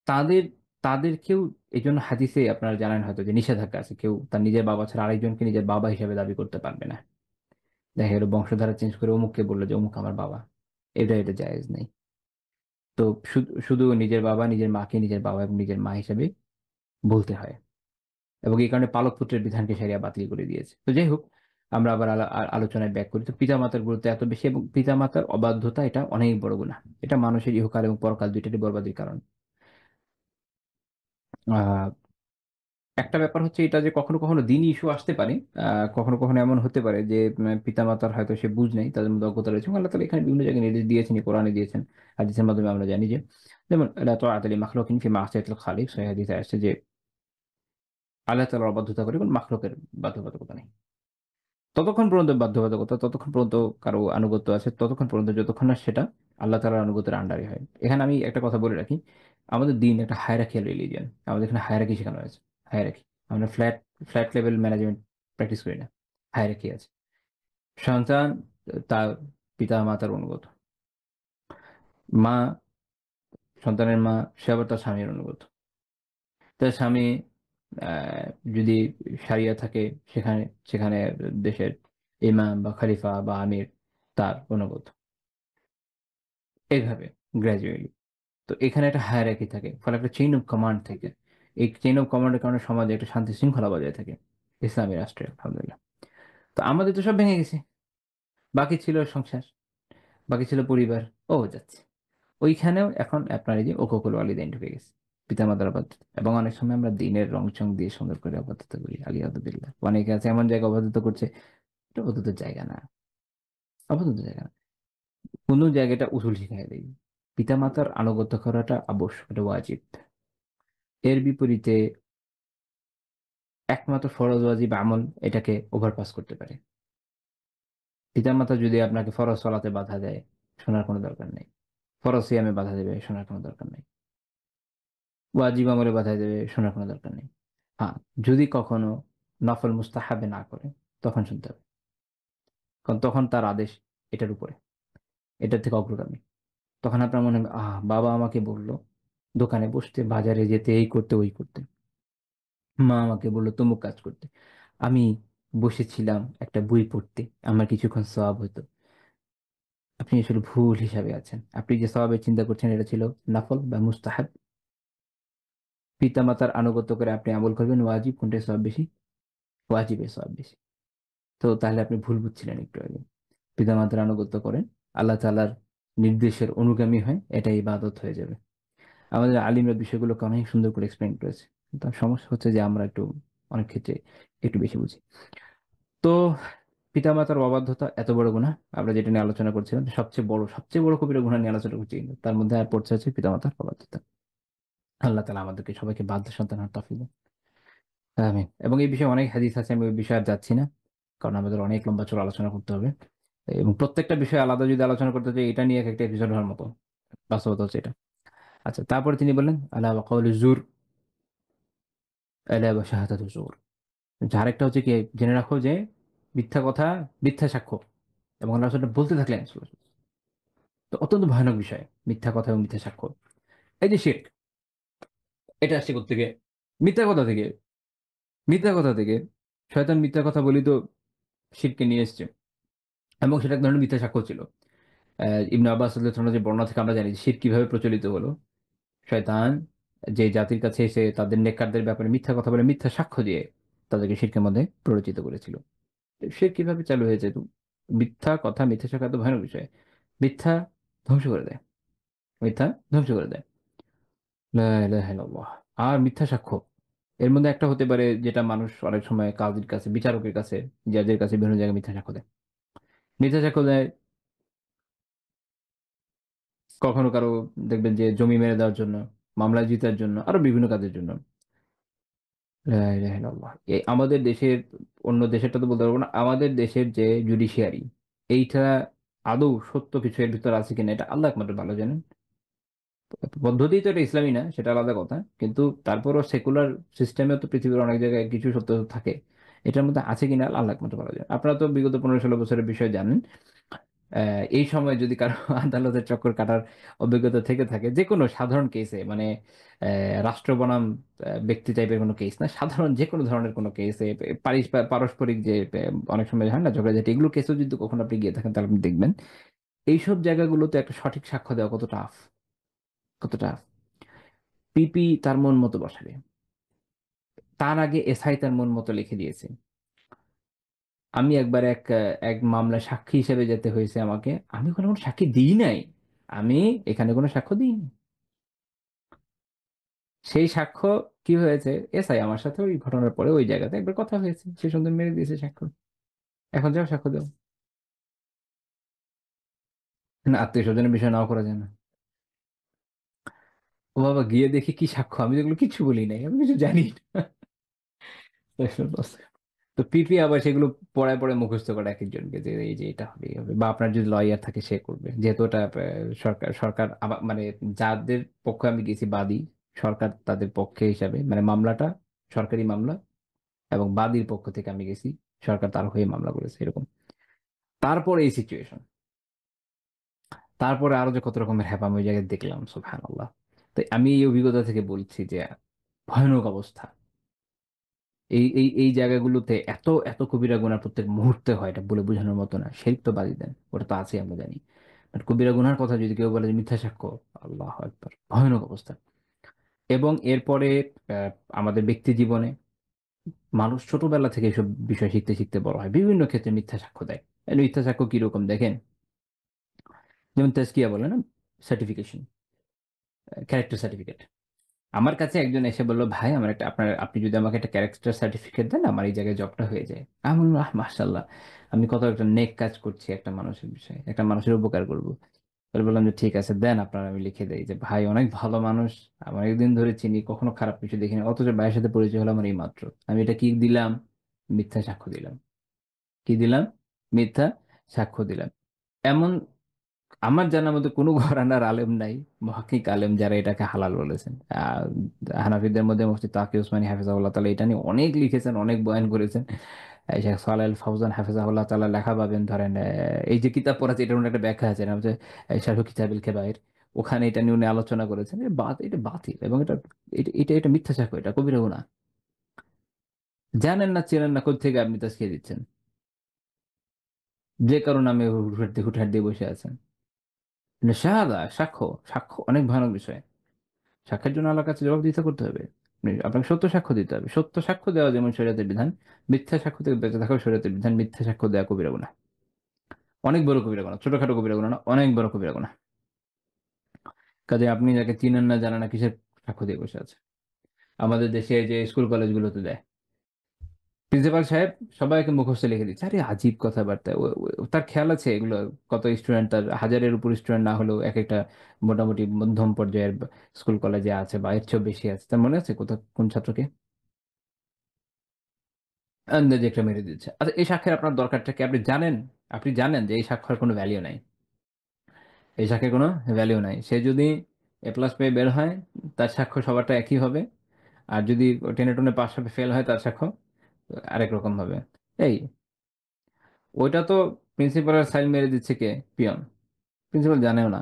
তাদের তাদেরকেও এই জন্য হাদিসে আপনারা জানেন হয়তো যে নিষেধাজ্ঞা আছে, কেউ তার নিজের বাবা ছাড়া আরেকজনকে নিজের বাবা হিসেবে দাবি করতে পারবে না। দেখা গেল বংশধারা চেঞ্জ করে অমুককে বললো যে অমুক আমার বাবা, এটা জায়েজ নেই। তো শুধু শুধু নিজের বাবা নিজের মাকে নিজের বাবা এবং নিজের মা হিসেবে বলতে হয়, এবং এই কারণে পালক পুত্রের বিধানকে শরিয়া বাতিল করে দিয়েছে। তো যাই হোক, আমরা আবার আলোচনায় ব্যাক করি। তো পিতামাতার গুরুত্ব এত বেশি, এবং পিতামাতার অবাধ্যতা এটা অনেক বড় গুনাহ। এটা মানুষের ইহকাল এবং পরকাল দুইটারই বরবাদির কারণ। আহ একটা ব্যাপার হচ্ছে এটা যে কখনো কখনো দিনই ইস্যু আসতে পারে। কখনো কখনো এমন হতে পারে যে পিতামাতার হয়তো সে বুঝ নেই, তাদের মধ্যে অজ্ঞতা রয়েছে, এবং আল্লাহ তাআলা এখানে বিভিন্ন জায়গায় নির্দেশ দিয়েছেন, কোরআনে দিয়েছেন, হাদিসের মাধ্যমে আমরা জানি যে, যেমন লা তাআতা লি মাখলুকিন ফি মাসিয়াতিল খালিক, সহিহ হাদিসে আসছে যে আল্লাহ তাআলার অবাধ্যতা করে কোনো মাখলুকের বাধ্যবাধকতা নেই। ততক্ষণ পর্যন্ত বাধ্যবাধকতা, ততক্ষণ পর্যন্ত কারো আনুগত্য আছে, ততক্ষণ পর্যন্ত যতক্ষণ না সেটা আল্লাহ তাআলার আনুগত্যের আন্ডারে হয়। এখানে আমি একটা কথা বলে রাখি, আমাদের দিন একটা হায়ারার্কিয়াল রিলিজিয়ন। আমাদের এখানে হায়ারার্কি শেখানো হয়েছে। হায়ারার্কি, আমরা flat flat level management practice করি না। হায়ারার্কি আছে। সন্তান তার পিতা মাতার অনুগত, মা, সন্তানের মা, সে আবার তার স্বামীর অনুগত। তার স্বামী আহ, যদি সারিয়া থাকে, সেখানে সেখানে দেশের ইমাম বা খলিফা বা আমির তার অনুগত, এইভাবে গ্র্যাজুয়ালি। তো এখানে একটা হায়ারার্কি থাকে, ফলে একটা চেইন অফ কমান্ড থাকে। এই চেইন অফ কমান্ডের কারণে সমাজে একটা শান্তি শৃঙ্খলা বজায় থাকে ইসলামী রাষ্ট্রে, আলহামদুলিল্লাহ। তো আমাদের তো সব ভেঙে গেছে। বাকি ছিল সংসার, বাকি ছিল পরিবার। ও যাচ্ছে ওইখানেও এখন আপনার এই যে ওকুকুল ওয়ালিদাইন ঢুকে গেছে, পিতামাতার অবাধ্যতা। এবং অনেক সময় আমরা দিনের রং চং দিয়ে সুন্দর করে অবাধ্যতা করি, আলিয়াদুবিল্লাহ। অনেকে আছে এমন জায়গায় অবাধ্যতা করছে, এটা অবাধ্যতার জায়গা না, আপাতত জায়গা না। কোন জায়গাটা উসুল শিখাই দেয়। পিতামাতার আনুগত্য করাটা আবশ্যক, এটা ওয়াজিব। এর বিপরীতে একমাত্র ফরজ ওয়াজিব আমল এটাকে ওভারপাস করতে পারে। পিতামাতা যদি আপনাকে ফরজ চলাতে বাধা দেয়, শোনার কোনো দরকার নেই। ফরজ সিয়ামে বাধা দেবে, শোনার কোনো দরকার নেই। ওয়াজিব আমলে বাধা দেবে, শোনার কোনো দরকার নেই। হ্যাঁ, যদি কখনো নফল মুস্তাহাবে না করে, তখন শুনতে হবে। কারণ তখন তার আদেশ এটার উপরে, এটার থেকে অগ্রগামী। তখন আপনার মনে হবে, বাবা আমাকে বললো দোকানে বসতে, বাজারে যেতে, এই করতে ওই করতে। মা আমাকে বললো তমুক কাজ করতে। আমি বসেছিলাম একটা বই পড়তে, আমার কিছুক্ষণ সওয়াব হতো। আপনি আসলে ভুল হিসাবে আছেন। আপনি যে সওয়াবের চিন্তা করছেন এটা ছিল নাফল বা মুস্তাহাব। পিতামাতার আনুগত্য করে আপনি আমল করবেন ওয়াজিব, কোনটায় সওয়াব বেশি? ওয়াজিবের সওয়াব বেশি। তো তাহলে আপনি ভুল বুঝছিলেন একটু আগে। পিতামাতার আনুগত্য করেন, আল্লাহ তাআলার নির্দেশের অনুগামী হয়, এটাই ইবাদত হয়ে যাবে। আমাদের আলিমরা বিষয়গুলোকে অনেক সুন্দর করে এক্সপ্লেন করেছে। কিন্তু সমস্যা হচ্ছে যে আমরা একটু অনেক ক্ষেত্রে একটু বেশি বুঝি। তো পিতামাতার অবাধ্যতা এত বড় গুনাহ, আমরা যেটা নিয়ে আলোচনা করছিলাম, সবচেয়ে বড় কবিরা গুনাহ নিয়ে আলোচনা করছি, কিন্তু তার মধ্যে আর পড়ছে হচ্ছে পিতামাতার অবাধ্যতা। আল্লাহ তাআলা আমাদেরকে সবাইকে বাধ্য সন্তান হওয়ার তৌফিক দেন। আমিন। এবং এই বিষয়ে অনেক হাদিস আছে, আমি ওই বিষয়ে আর যাচ্ছি না, কারণ আমাদের অনেক লম্বা চড়া আলোচনা করতে হবে। এবং প্রত্যেকটা বিষয় আলাদা যদি আলোচনা করতে চাই, এটা নিয়ে এক একটা এপিসোড হওয়ার মতো। বাস্তবতা হচ্ছে এটা। আচ্ছা, তারপরে তিনি বললেন আলা ওয়া কাউলু জুর, আলা ওয়া শাহাদাতু জুর। আরেকটা হচ্ছে কি, জেনে রাখো যে মিথ্যা কথা, মিথ্যা সাক্ষ্য। এবং আল্লাহ রাসূল বলতে থাকলেন, তো অত্যন্ত ভয়ানক বিষয় মিথ্যা কথা এবং মিথ্যা সাক্ষ্য। এই যে শিরক, এটা আসছে কোত্থেকে? মিথ্যা কথা থেকে। মিথ্যা কথা থেকে। শয়তান মিথ্যা কথা বলি তো শিরকে নিয়ে এসছে, এবং সেটা এক ধরনের মিথ্যা সাক্ষ্য ছিল। ইবনে আব্বাস রাদিয়াল্লাহু তাআলা যে বর্ণনা থেকে আমরা জানি শিরক কিভাবে প্রচলিত হলো। শয়তান যে জাতির কাছে এসে তাদের নেককারদের ব্যাপারে মিথ্যা কথা বলে, মিথ্যা সাক্ষ্য দিয়ে তাদেরকে শিরকের মধ্যে প্ররোচিত করেছিল। শিরক কিভাবে চালু হয়েছে? তো মিথ্যা কথা, মিথ্যা সাক্ষ্য এত ভয়ানক বিষয়। মিথ্যা ধ্বংস করে দেয়, মিথ্যা ধ্বংস করে দেয়। লা ইলাহা ইল্লাল্লাহ। আর মিথ্যা সাক্ষ্য, এর মধ্যে একটা হতে পারে যেটা মানুষ অনেক সময় কাজীর কাছে, বিচারকের কাছে, জাজের কাছে বিভিন্ন জায়গায় মিথ্যা সাক্ষ্য দেয়। মিথ্যা সাক্ষ্য দেয় কখনো কারো, দেখবেন যে জমি মেরে দেওয়ার জন্য, মামলা জিতার জন্য, আরো বিভিন্ন কাজের জন্য। লা ইলাহা ইল্লাল্লাহ। আমাদের দেশের, অন্য দেশেরটা তো বলতে পারবো না, আমাদের দেশের যে জুডিশিয়ারি, এইটা আদৌ সত্য কিছু এর ভিতর আছে কিনা এটা আল্লাহ একমাত্র ভালো জানেন। পদ্ধতি তো এটা ইসলামী না, সেটা আলাদা কথা, কিন্তু তারপরও সেকুলার সিস্টেমে তো পৃথিবীর অনেক জায়গায় কিছু সত্য থাকে। এটার মধ্যে আছে কিনা আল্লাহ একমাত্র ভালো জানেন। আপনারা তো বিগত 15-16 বছরের বিষয় জানেন। এই সময় যদি কারো আদালতের চক্কর কাটার অভিজ্ঞতা থেকে থাকে, যে কোনো সাধারণ কেসে, মানে রাষ্ট্র বনাম ব্যক্তি টাইপের কোনো কেস না, সাধারণ যে কোনো ধরনের কোনো কেসে, পারস্পরিক যে অনেক সময় হয় না ঝগড়াঝাটি, এগুলো কেসেও যদি কখনো আপনি গিয়ে থাকেন, তাহলে আপনি দেখবেন এইসব জায়গাগুলোতে একটা সঠিক সাক্ষ্য দেওয়া কত টাফ, কত টাফ। পিপি তার মন মতো বসাবে, তার আগে এসআই তার মন মতো লিখে দিয়েছে। আমি একবার এক মামলা সাক্ষী হিসেবে যেতে হয়েছে আমাকে, আমি কোনো কোনো সাক্ষী দিই নাই, আমি এখানে কোনো সাক্ষ্য দিইনি। সেই সাক্ষ্য কি হয়েছে, এসআই আমার সাথে ওই ঘটনার পরে ওই জায়গাতে একবার কথা হয়েছে, সে সুন্দর মেরে দিয়েছে সাক্ষ্য। এখন যাও সাক্ষ্য দাও। না, আত্মীয় স্বজনের বিষয় নাও করা যায় না। ও বাবা, গিয়ে দেখি কি সাক্ষ্য, আমি যেগুলো কিছু বলি নাই, আমি কিছু জানি না। তো পিপি আবার সেগুলো পড়ায় পড়ে মুখস্থ করে এক একজনকে, যে এই যে এটা হবে এই হবে, বা আপনার যদি লয়ার থাকে সে করবে, যেহেতু ওটা সরকার সরকার মানে যাদের পক্ষে আমি গেছি বাদী, সরকার তাদের পক্ষে হিসাবে, মানে মামলাটা সরকারি মামলা, এবং বাদীর পক্ষ থেকে আমি গেছি, সরকার তার হয়ে মামলা করেছে এরকম। তারপরে এই সিচুয়েশন, তারপরে আরো যে কত রকমের হ্যাপাম ওই জায়গায় দেখলাম, সুবহানাল্লাহ। তো আমি এই অভিজ্ঞতা থেকে বলছি যে ভয়ানক অবস্থা। এই জায়গাগুলোতে এত এত কবিরা গুনাহ প্রত্যেক মুহূর্তে হয়, এটা বলে বোঝানোর মতো না। শিরক তো বাদই দেন, ওটা তো আছে আমরা জানি, বাট কবিরা গুনার কথা যদি কেউ বলে যে মিথ্যা সাক্ষ্য, আল্লাহ একবার ভয়ানক অবস্থা। এবং এরপরে আহ, আমাদের ব্যক্তি জীবনে মানুষ ছোটবেলা থেকে এসব বিষয় শিখতে শিখতে বড় হয়, বিভিন্ন ক্ষেত্রে মিথ্যা সাক্ষ্য দেয়। এই মিথ্যা সাক্ষ্য কিরকম দেখেন, যেমন তেজকিয়া বলে না, সার্টিফিকেশন, ক্যারেক্টার সার্টিফিকেট। আমার কাছে একজন এসে বললো, ভাই আমার একটা আপনার, আপনি যদি আমাকে একটা ক্যারেক্টার সার্টিফিকেট দেন, আমার এই জায়গায় জবটা হয়ে যায়। আমি বললাম, মাশাল্লাহ, আমি কত একটা নেক কাজ করছি একটা মানুষের বিষয়ে, একটা মানুষের উপকার করব। তাহলে বললাম যে ঠিক আছে দেন আপনার, আমি লিখে দেই যে ভাই অনেক ভালো মানুষ, আমার একদিন ধরে চিনি, কখনো খারাপ কিছু দেখিনি, অথচ ভাইয়ের সাথে পরিচয় হলো আমার এই মাত্র। আমি এটা কি দিলাম, মিথ্যা সাক্ষ্য দিলাম। কি দিলাম, মিথ্যা সাক্ষ্য দিলাম। এমন আমার জানার মধ্যে কোনো ঘরানার আলেম নাই, মহাকিক আলেম, যারা এটাকে হালাল বলেছেন। হানাফিদের মধ্যে মুফতি তাকি উসমানী হাফিজাহুল্লাহ তাআলা এটা নিয়ে অনেক লিখেছেন, অনেক বয়ান করেছেন। শেখ সালেহ আল ফাউজান হাফিজাহুল্লাহ তাআলা লেখা পাবেন, ধরেন এই যে কিতাব পড়াচ্ছে, এটার মধ্যে একটা ব্যাখ্যা আছে, নাম হচ্ছে শারহু কিতাবিল কেবাইর। ওখানে এটা নিয়ে উনি আলোচনা করেছেন, এটা বাতিল, এবং এটা এটা এটা এটা মিথ্যা সাক্ষ্য, এটা কবিরা গুনাহ। জানেন না, চেনেন না, কোথা থেকে আপনি তাস্কিয়া দিচ্ছেন, যে কারণে আমি হুটহাট দিয়ে বসে আছেন। শাহাদা, সাক্ষ্য, সাক্ষ্য অনেক ভয়ানক বিষয়। সাক্ষ্যের জন্য আল্লাহর কাছে জবাবদিহিতা করতে হবে। আপনাকে সত্য সাক্ষ্য দিতে হবে। সত্য সাক্ষ্য দেওয়া যেমন শরীয়তের বিধান, মিথ্যা সাক্ষ্য থেকে বেঁচে থাকাও শরীয়তের বিধান। মিথ্যা সাক্ষ্য দেওয়া কবিরা গুনাহ, অনেক বড় কবিরা গুনাহ, ছোটখাটো কবিরা গুনাহ না, অনেক বড় কবিরা গুনাহ। কাজে আপনি যাকে চিনেন না জানেন না, কিসের সাক্ষ্য দিয়ে বসে আছে। আমাদের দেশে যে স্কুল কলেজগুলোতে দেয়, প্রিন্সিপাল সাহেব সবাইকে মুখস্থ লিখে দিচ্ছে। আরে আজীব কথাবার্তা, তার খেয়াল আছে এগুলো, কত স্টুডেন্ট, তার হাজারের উপর স্টুডেন্ট না হলেও এক একটা মোটামুটি মধ্যম পর্যায়ের স্কুল কলেজে আছে, বা এর চেয়েও বেশি আছে। তার মনে আছে কোথাও কোন ছাত্রকে আন্দাজে একটা মেরে দিচ্ছে। আচ্ছা, এই সাক্ষ্যের আপনার দরকারটা কি, আপনি জানেন? আপনি জানেন যে এই সাক্ষ্যের কোনো ভ্যালিউ নাই, এই সাক্ষ্যের কোনো ভ্যালিউ নাই। সে যদি এ প্লাস পেয়ে বের হয়, তার সাক্ষ্য সবারটা একই হবে। আর যদি টেনে টুনে পাশ হবে, ফেল হয়, তার সাক্ষ্য আরেক রকম হবে। এই, ওইটা তো প্রিন্সিপালের সাইন মেরে দিচ্ছে কে, পিয়ন। প্রিন্সিপাল জানেও না।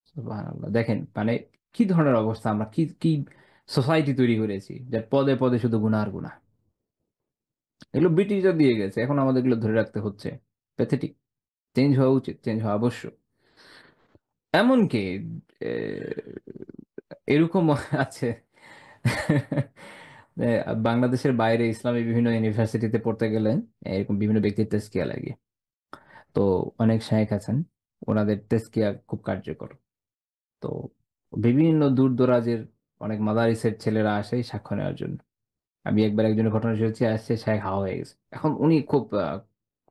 সুবহানাল্লাহ, দেখেন মানে কি ধরনের অবস্থা, আমরা কি কি সোসাইটি তৈরি করেছি, যার পদে পদে শুধু গুনাহ আর গুনাহ। এগুলো ব্রিটিশরা দিয়ে গেছে, এখন আমাদের এগুলো ধরে রাখতে হচ্ছে। প্যাথেটিক। চেঞ্জ হওয়া উচিত, চেঞ্জ হওয়া আবশ্যক। এমনকি এরকম আছে যে বাংলাদেশের বাইরে ইসলামী বিভিন্ন ইউনিভার্সিটিতে পড়তে গেলে এরকম বিভিন্ন ব্যক্তির তেজকিয়া লাগে। তো অনেক শায়েখ আছেন, ওনাদের তেজকিয়া খুব কার্যকর। তো বিভিন্ন দূর দরাজের অনেক মাদারিসের ছেলেরা আসে এই সাক্ষ্য নেওয়ার জন্য। আমি একবার একজনের ঘটনা শুনেছি, আসছে শায়েখ হাওয়া হয়ে গেছে। এখন উনি খুব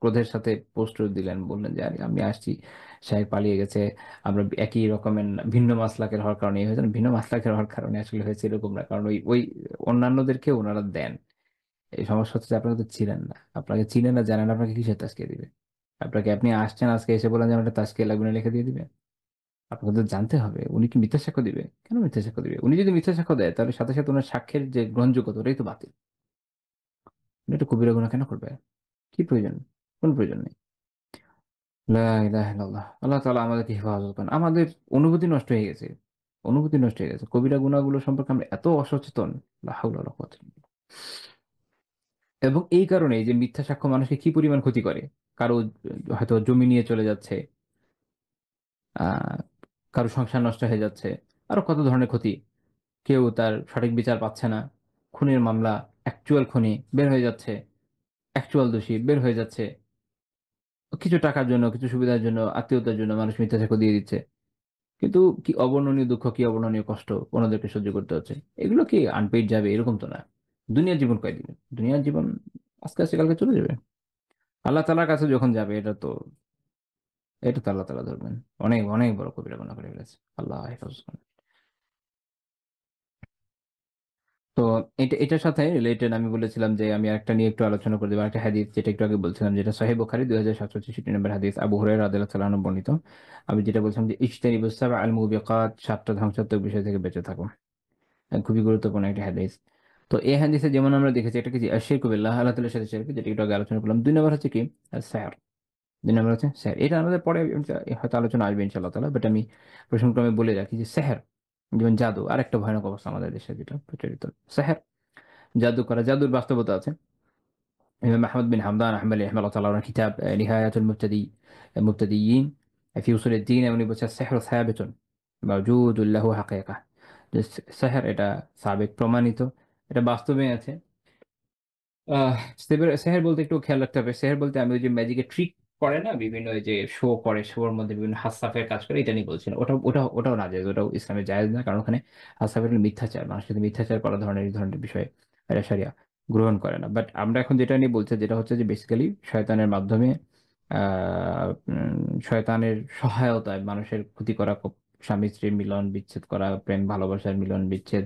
ক্রোধের সাথে পোস্ট দিলেন, বললেন যে আরে আমি আসছি, শায়েখ পালিয়ে গেছে, আমরা একই রকমের ভিন্ন মাসলাকের হওয়ার কারণে এই হয়েছে। ভিন্ন মাসলাকের হওয়ার কারণে আসলে হয়েছে এরকম না, কারণ ওই ওই অন্যান্যদেরকে ওনারা দেন। এই সমস্যা হচ্ছে যে আপনাকে তো চিনেন না, আপনাকে চিনে না, জানেন না, আপনাকে কিসের তাস্কিয়া দিবে? আপনাকে, আপনি আসছেন আজকে এসে বলেন যে আমার একটা তাস্কিয়া লাগবে না, লিখে দিয়ে দিবে? আপনাকে তো জানতে হবে উনি কি মিথ্যা সাক্ষ্য দিবে। কেন মিথ্যা সাক্ষ্য দিবে? উনি যদি মিথ্যা সাক্ষ্য দেয়, তাহলে সাথে সাথে ওনার সাক্ষ্যের যে গ্রহণযোগ্যতা, ওটাই তো বাতিল। উনি এটা কবিরা গুনাহ কেন করবে? কি প্রয়োজন? কোন প্রয়োজন নেই। লা ইলাহা ইল্লাল্লাহ। আল্লাহ তাআলা আমাদেরকে হেফাজত করেন। আমাদের অনুভূতি নষ্ট হয়ে গেছে। অনুভূতি নষ্ট হয়ে গেছে। কবিরা গুনাহগুলো সম্পর্কে আমরা এত অসচেতন। লা হাওলা ওয়ালা কুওয়াতা ইল্লা বিল্লাহ। এবং এই কারণেই যে মিথ্যা সাক্ষ্য মানুষকে কি পরিমাণ ক্ষতি করে। কারো হয়তো জমি নিয়ে চলে যাচ্ছে, আ কারো সংসার নষ্ট হয়ে যাচ্ছে। আরো কত ধরনের ক্ষতি। কেউ তার সঠিক বিচার পাচ্ছে না। খুনের মামলা, অ্যাকচুয়াল খুনি বের হয়ে যাচ্ছে। অ্যাকচুয়াল দোষী বের হয়ে যাচ্ছে। কিছু টাকার জন্য, কিছু সুবিধার জন্য, আত্মীয়তার জন্য মানুষ মিথ্যা সাক্ষ্য দিয়ে দিচ্ছে। কিন্তু কি অবর্ণনীয় দুঃখ, কি অবর্ণনীয় কষ্ট ওনাদেরকে সহ্য করতে হচ্ছে। এগুলো কি আনপেইড যাবে এরকম তো না। দুনিয়ার জীবন কয়দিনের? দুনিয়ার জীবন আস্তে, আস্তে কালকে চলে যাবে। আল্লাহ তাআলার কাছে যখন যাবে এটা তো আল্লাহ তাআলা ধরবেন। অনেক, অনেক বড় কবিরা গুনাহ করে ফেলেছে। আল্লাহ হেফাজত করুন। তো এটার সাথে রিলেটেড আমি বলেছিলাম যে আমি আরেকটা নিয়ে একটু আলোচনা করে দেব। আরেকটা হাদিস যেটা একটু আগে বলছিলাম, যেটা সহিহ বুখারী 2766 নম্বর হাদিস, আবু হুরায়রা রাদিয়াল্লাহু তাআলা আনহু বর্ণিত। আমি যেটা বলছিলাম যে ইজতানিবুস সাবআল মুবিকাত, ৭টা ধ্বংসাত্মক বিষয় থেকে বেঁচে থাকো। খুবই গুরুত্বপূর্ণ একটা হাদিস। তো এই হাদিসে যেমন আমরা দেখেছি এটা কি, আশিরকু বিল্লাহ, আল্লাহ তাআলার সাথে শিরক, যেটা একটু আগে আলোচনা করলাম। ২ নম্বর হচ্ছে কি? সিহর। ২ নম্বর হচ্ছে সিহর। এটা আমাদের পরে হয়তো আলোচনা আসবে ইনশাআল্লাহ তাআলা। বাট আমি প্রসঙ্গক্রমে বলে রাখি যে সিহর, যেমন জাদু, আরেকটা ভয়ানক অবস্থা আমাদের দেশে যেটা প্রচলিত। সিহর, জাদু করা, জাদুর বাস্তবতা আছে। ইমাম আহমদ বিন হামদান আহমালি রাহিমাহুল্লাহ তাআলা ওনার কিতাব নিহায়াতুল মুবতাদিয়িন ফি উসুলিদ্দিন, উনি বলছেন সিহরু সাবিতুন মাওজুদুন লাহু হাকীকা। যে সিহর এটা সাবিত, প্রমাণিত, এটা বাস্তবে আছে। আহ সেহের বলতে একটু খেয়াল রাখতে হবে। সেহের বলতে আমি ওই যে ম্যাজিকের ট্রিক করে না, বিভিন্ন ওই যে শো করে, শোর মধ্যে বিভিন্ন হাসাফের কাজ করে, এটা নিয়ে বলছি না। ওটাও না জায়েজ, ওটাও ইসলামে জায়েজ না। কারণ ওখানে হাসাফের হলো মিথ্যাচার, মানুষের সাথে মিথ্যাচার করা ধরনের এই ধরনের বিষয় এটা শরিয়া গ্রহণ করে না। বাট আমরা এখন যেটা নিয়ে বলছি, যেটা হচ্ছে যে বেসিক্যালি শয়তানের মাধ্যমে শয়তানের সহায়তায় মানুষের ক্ষতি করা, স্বামী স্ত্রীর মিলন বিচ্ছেদ করা, প্রেম ভালোবাসার মিলন বিচ্ছেদ,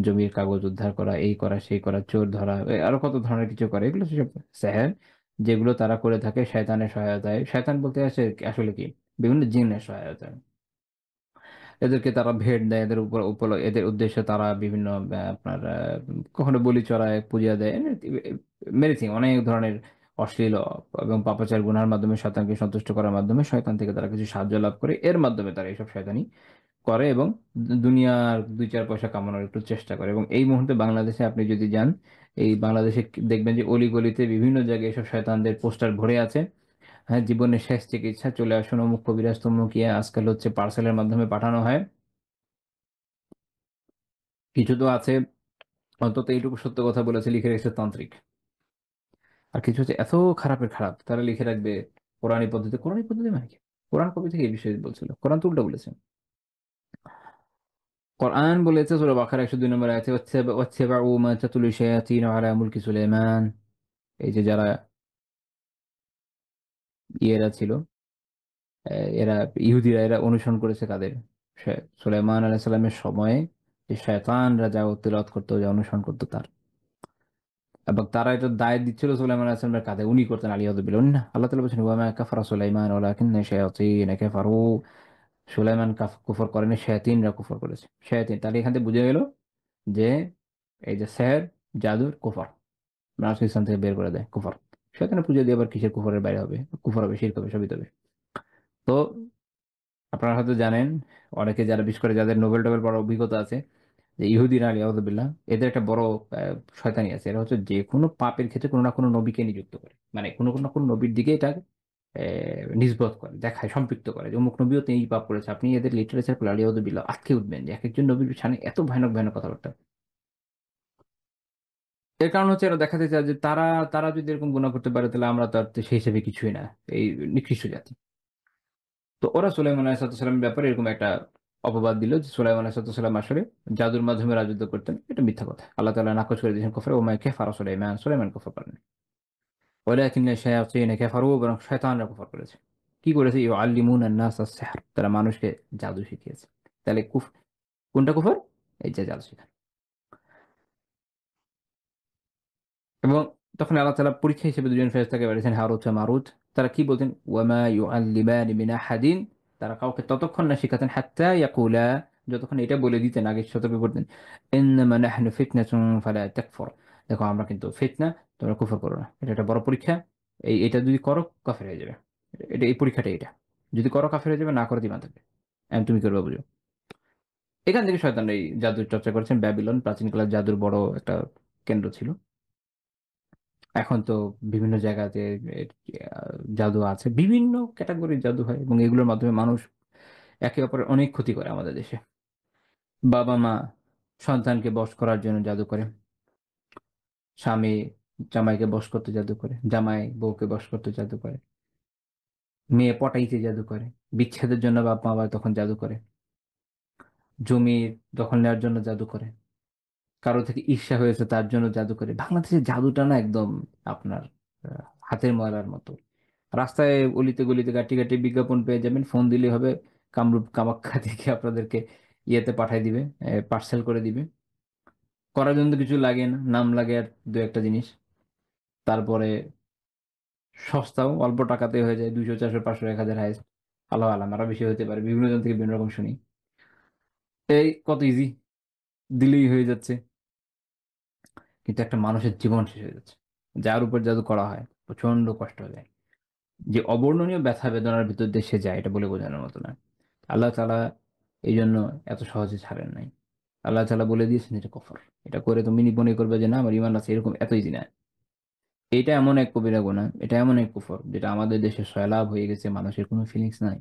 জমির কাগজ উদ্ধার করা, এই করা সেই করা, চোর ধরা, আরো কত ধরনের কিছু করে, এগুলো সব সেহের। যেগুলো তারা করে থাকে শয়তানের সহায়তায়। শয়তান বলতে আসে আসলে কি, বিভিন্ন জিনের সহায়তায়। এদেরকে তারা ভেট দেয়, এদের উপর এদের উদ্দেশ্যে তারা বিভিন্ন আপনার কখনো বলি চড়ায়, পূজা দেয়, মেরিথিং অনেক ধরনের অশ্লীল এবং পাপাচার গুনার মাধ্যমে শয়তানকে সন্তুষ্ট করার মাধ্যমে শয়তান থেকে তারা কিছু সাহায্য লাভ করে, এর মাধ্যমে তারা এইসব শয়তানি করে এবং দুনিয়ার ২-৪ পয়সা কামানোর একটু চেষ্টা করে। এবং এই মুহূর্তে বাংলাদেশে আপনি যদি যান, এই বাংলাদেশে দেখবেন যে অলিগলিতে বিভিন্ন জায়গায় এসব শয়তানদের পোস্টার ভরে আছে। হ্যাঁ, জীবনের শেষ চিকিৎসা, চলে আসুন অমুক কবিরাজ তমুক ইয়া, আজকাল হচ্ছে পার্সেলের মাধ্যমে পাঠানো হয়। কিছু তো আছে অন্তত এইটুকু সত্য কথা বলেছে, লিখে রেখেছে তান্ত্রিক। আর কিছু হচ্ছে এত খারাপের খারাপ, তারা লিখে রাখবে কোরআনী পদ্ধতি। কোরআনী পদ্ধতি মানে কি? কোরআন কবে থেকে এই বিষয়ে বলছিল? কোরআন তো উল্টা বলেছে। কোরআন বলেছে সূরা বাকারা ১০২ নম্বর আয়াতে, ওয়াত্তাবাউ মা তাতলু শায়াতিন আলা মুলকি সুলাইমান। এই যে যারা ইয়েরা ছিল, এরা ইহুদিরা, এরা অনুসরণ করেছে কাদের? সুলাইমান আলাইহিস সালামের সময়ে যে শয়তানরা যা তিলাওয়াত করতো, যা অনুসরণ করতো তার। এবং তারা এটা দায় দিচ্ছিল সুলাইমান আলাইহিস সালামের কাঁধে, উনি করতেন আলিয়াযু বিল্লাহ। না, আল্লাহ তাআলা বলেছেন ওয়া মা কাফারা সুলাইমান ওয়ালাকিন্না শায়াতিন কাফারু। সুলাইমান কুফর করেনি, শায়াতিনরা কুফর করেছে। শায়াতিন, তাহলে এখান থেকে বুঝে গেল যে এই যে সেহের, জাদুর কুফর, মানুষকে ইসলাম থেকে বের করে দেয়, কুফর। শয়তানের পুজো দিয়ে আবার কিসের কুফরের বাইরে হবে? কুফর হবে, শিরক হবে, সবই হবে। তো আপনারা হয়তো জানেন, অনেকে যারা, বিশেষ করে যাদের নোবেল টোবেল পড়ার অভিজ্ঞতা আছে, যে ইহুদিরা আলিয়াহুবিল্লাহ, এদের একটা বড় শয়তানি আছে। এরা হচ্ছে যে কোনো পাপের ক্ষেত্রে কোনো না কোনো নবীকে নিযুক্ত করে, মানে কোনো না কোনো নবীর দিকে এটা নিসবত করে, দেখায়, সম্পৃক্ত করে যে অমুক নবীও তিনি এই পাপ করেছে। আপনি এদের লিটারেচার পড়লে আলিয়াহুবিল্লাহ আটকে উঠবেন যে এক একজন নবীর সামনে এত ভয়ানক ভয়ানক কথাবার্তা। এর কারণ হচ্ছে এরা দেখাতে চায় যে তারা তারা যদি এরকম গুনাহ করতে পারে, তাহলে আমরা তো আর সেই হিসেবে কিছুই না, এই নিকৃষ্ট জাতি। তো ওরা সুলাইমান আলাইহিসসালামের ব্যাপারে এরকম একটা অপবাদ দিল যে সুলাইমান আলাইহিসসালাম আসলে জাদুর মাধ্যমে রাজত্ব করতেন। এটা মিথ্যা কথা। আল্লাহ তাআলা নাকচ করে দিয়েছেন কুফরে, ওমা কাফারা সুলাইমান, সুলাইমান কুফর করেন। ওয়ালাকিন্না শায়াতিন কাফারু, বরং শয়তানরা কুফর করেছে। কি করেছে? ইউআল্লিমুনা আন-নাস আস-সিহর, তারা মানুষকে জাদু শিখিয়েছে। তাহলে কোনটা কুফর? এই যে জাদু শেখা। এবং তখন আল্লাহ তাআলা পরীক্ষা হিসেবে দুজন ফেরেশতাকে পাঠিয়েছেন, হারুত ও মারুত। তারা কি বলতেন? ওয়ামা ইউআল্লিমানি মিন আহাদিন, তারা কাউকে ততক্ষণ না শিখাতেন, হাত্তা ইয়াকুলা, যতক্ষণ এটা বলে দিতেন, আগে সতর্ক করতেন, ইন্নামা নাহনু ফিতনাতুন ফালা তাকফুর, দেখো আমরা কিন্তু ফিতনা, তোমরা কুফর করো না, এটা একটা বড় পরীক্ষা, এটা যদি করো কাফের হয়ে যাবে। এটা এই পরীক্ষাটা এটা, যদি করো কাফের হয়ে যাবে, না করো ঈমান থাকবে। তুমি করবে বুঝো। এখান থেকে শয়তান এই জাদুর চর্চা করেছেন। ব্যাবিলন প্রাচীনকালের জাদুর বড় একটা কেন্দ্র ছিল। এখন তো বিভিন্ন জায়গাতে এর, জাদু আছে, বিভিন্ন ক্যাটাগরির জাদু হয়, এবং এগুলোর মাধ্যমে মানুষ একে অপরের অনেক ক্ষতি করে আমাদের দেশে। বাবা মা সন্তানকে বশ করার জন্য জাদু করে, স্বামী জামাইকে বশ করতে জাদু করে, জামাই বউকে বশ করতে জাদু করে, মেয়ে পটাইতে জাদু করে, বিচ্ছেদের জন্য বাবা মা আবার তখন জাদু করে, জমির দখল নেওয়ার জন্য জাদু করে, কারো থেকে ঈর্ষা হয়েছে তার জন্য জাদু করে। বাংলাদেশের জাদুটা না একদম আপনার হাতের ময়লার মতো। রাস্তায় অলিতে গলিতে গাটি গাটি বিজ্ঞাপন পেয়ে যাবেন, ফোন দিলে হবে, কামরূপ কামাখ্যা থেকে আপনাদেরকে ইয়েতে পাঠাই দিবে, পার্সেল করে দিবে। করার জন্য তো কিছু লাগে না, নাম লাগে আর দু একটা জিনিস। তারপরে সস্তাও, অল্প টাকাতে হয়ে যায়, 200 400 500 1000 হাইস্ট। আল্লাহ আলাম আরো বেশি হতে পারে, বিভিন্ন জন থেকে বিভিন্ন রকম শুনি। এই কত ইজি, দিলেই হয়ে যাচ্ছে। কিন্তু একটা মানুষের জীবন শেষ হয়ে যাচ্ছে যার উপর জাদু করা হয়, প্রচন্ড কষ্ট হয়ে যায়। যে অবর্ণনীয় ব্যথা বেদনার ভিতর দিয়ে সে যায়, এটা বলে বোঝানোর মতো না। আল্লাহ তাআলা এই জন্য এত সহজে ছাড়েন নাই। আল্লাহ তাআলা বলে দিয়েছেন এটা কফর, এটা করে তুমি মনে করবে যে না আমার ইমান আছে, এরকম এত ইজি না। এটা এমন এক কবিরা গুনাহ, এটা এমন এক কুফর যেটা আমাদের দেশে সয়লাব হয়ে গেছে, মানুষের কোনো ফিলিংস নাই।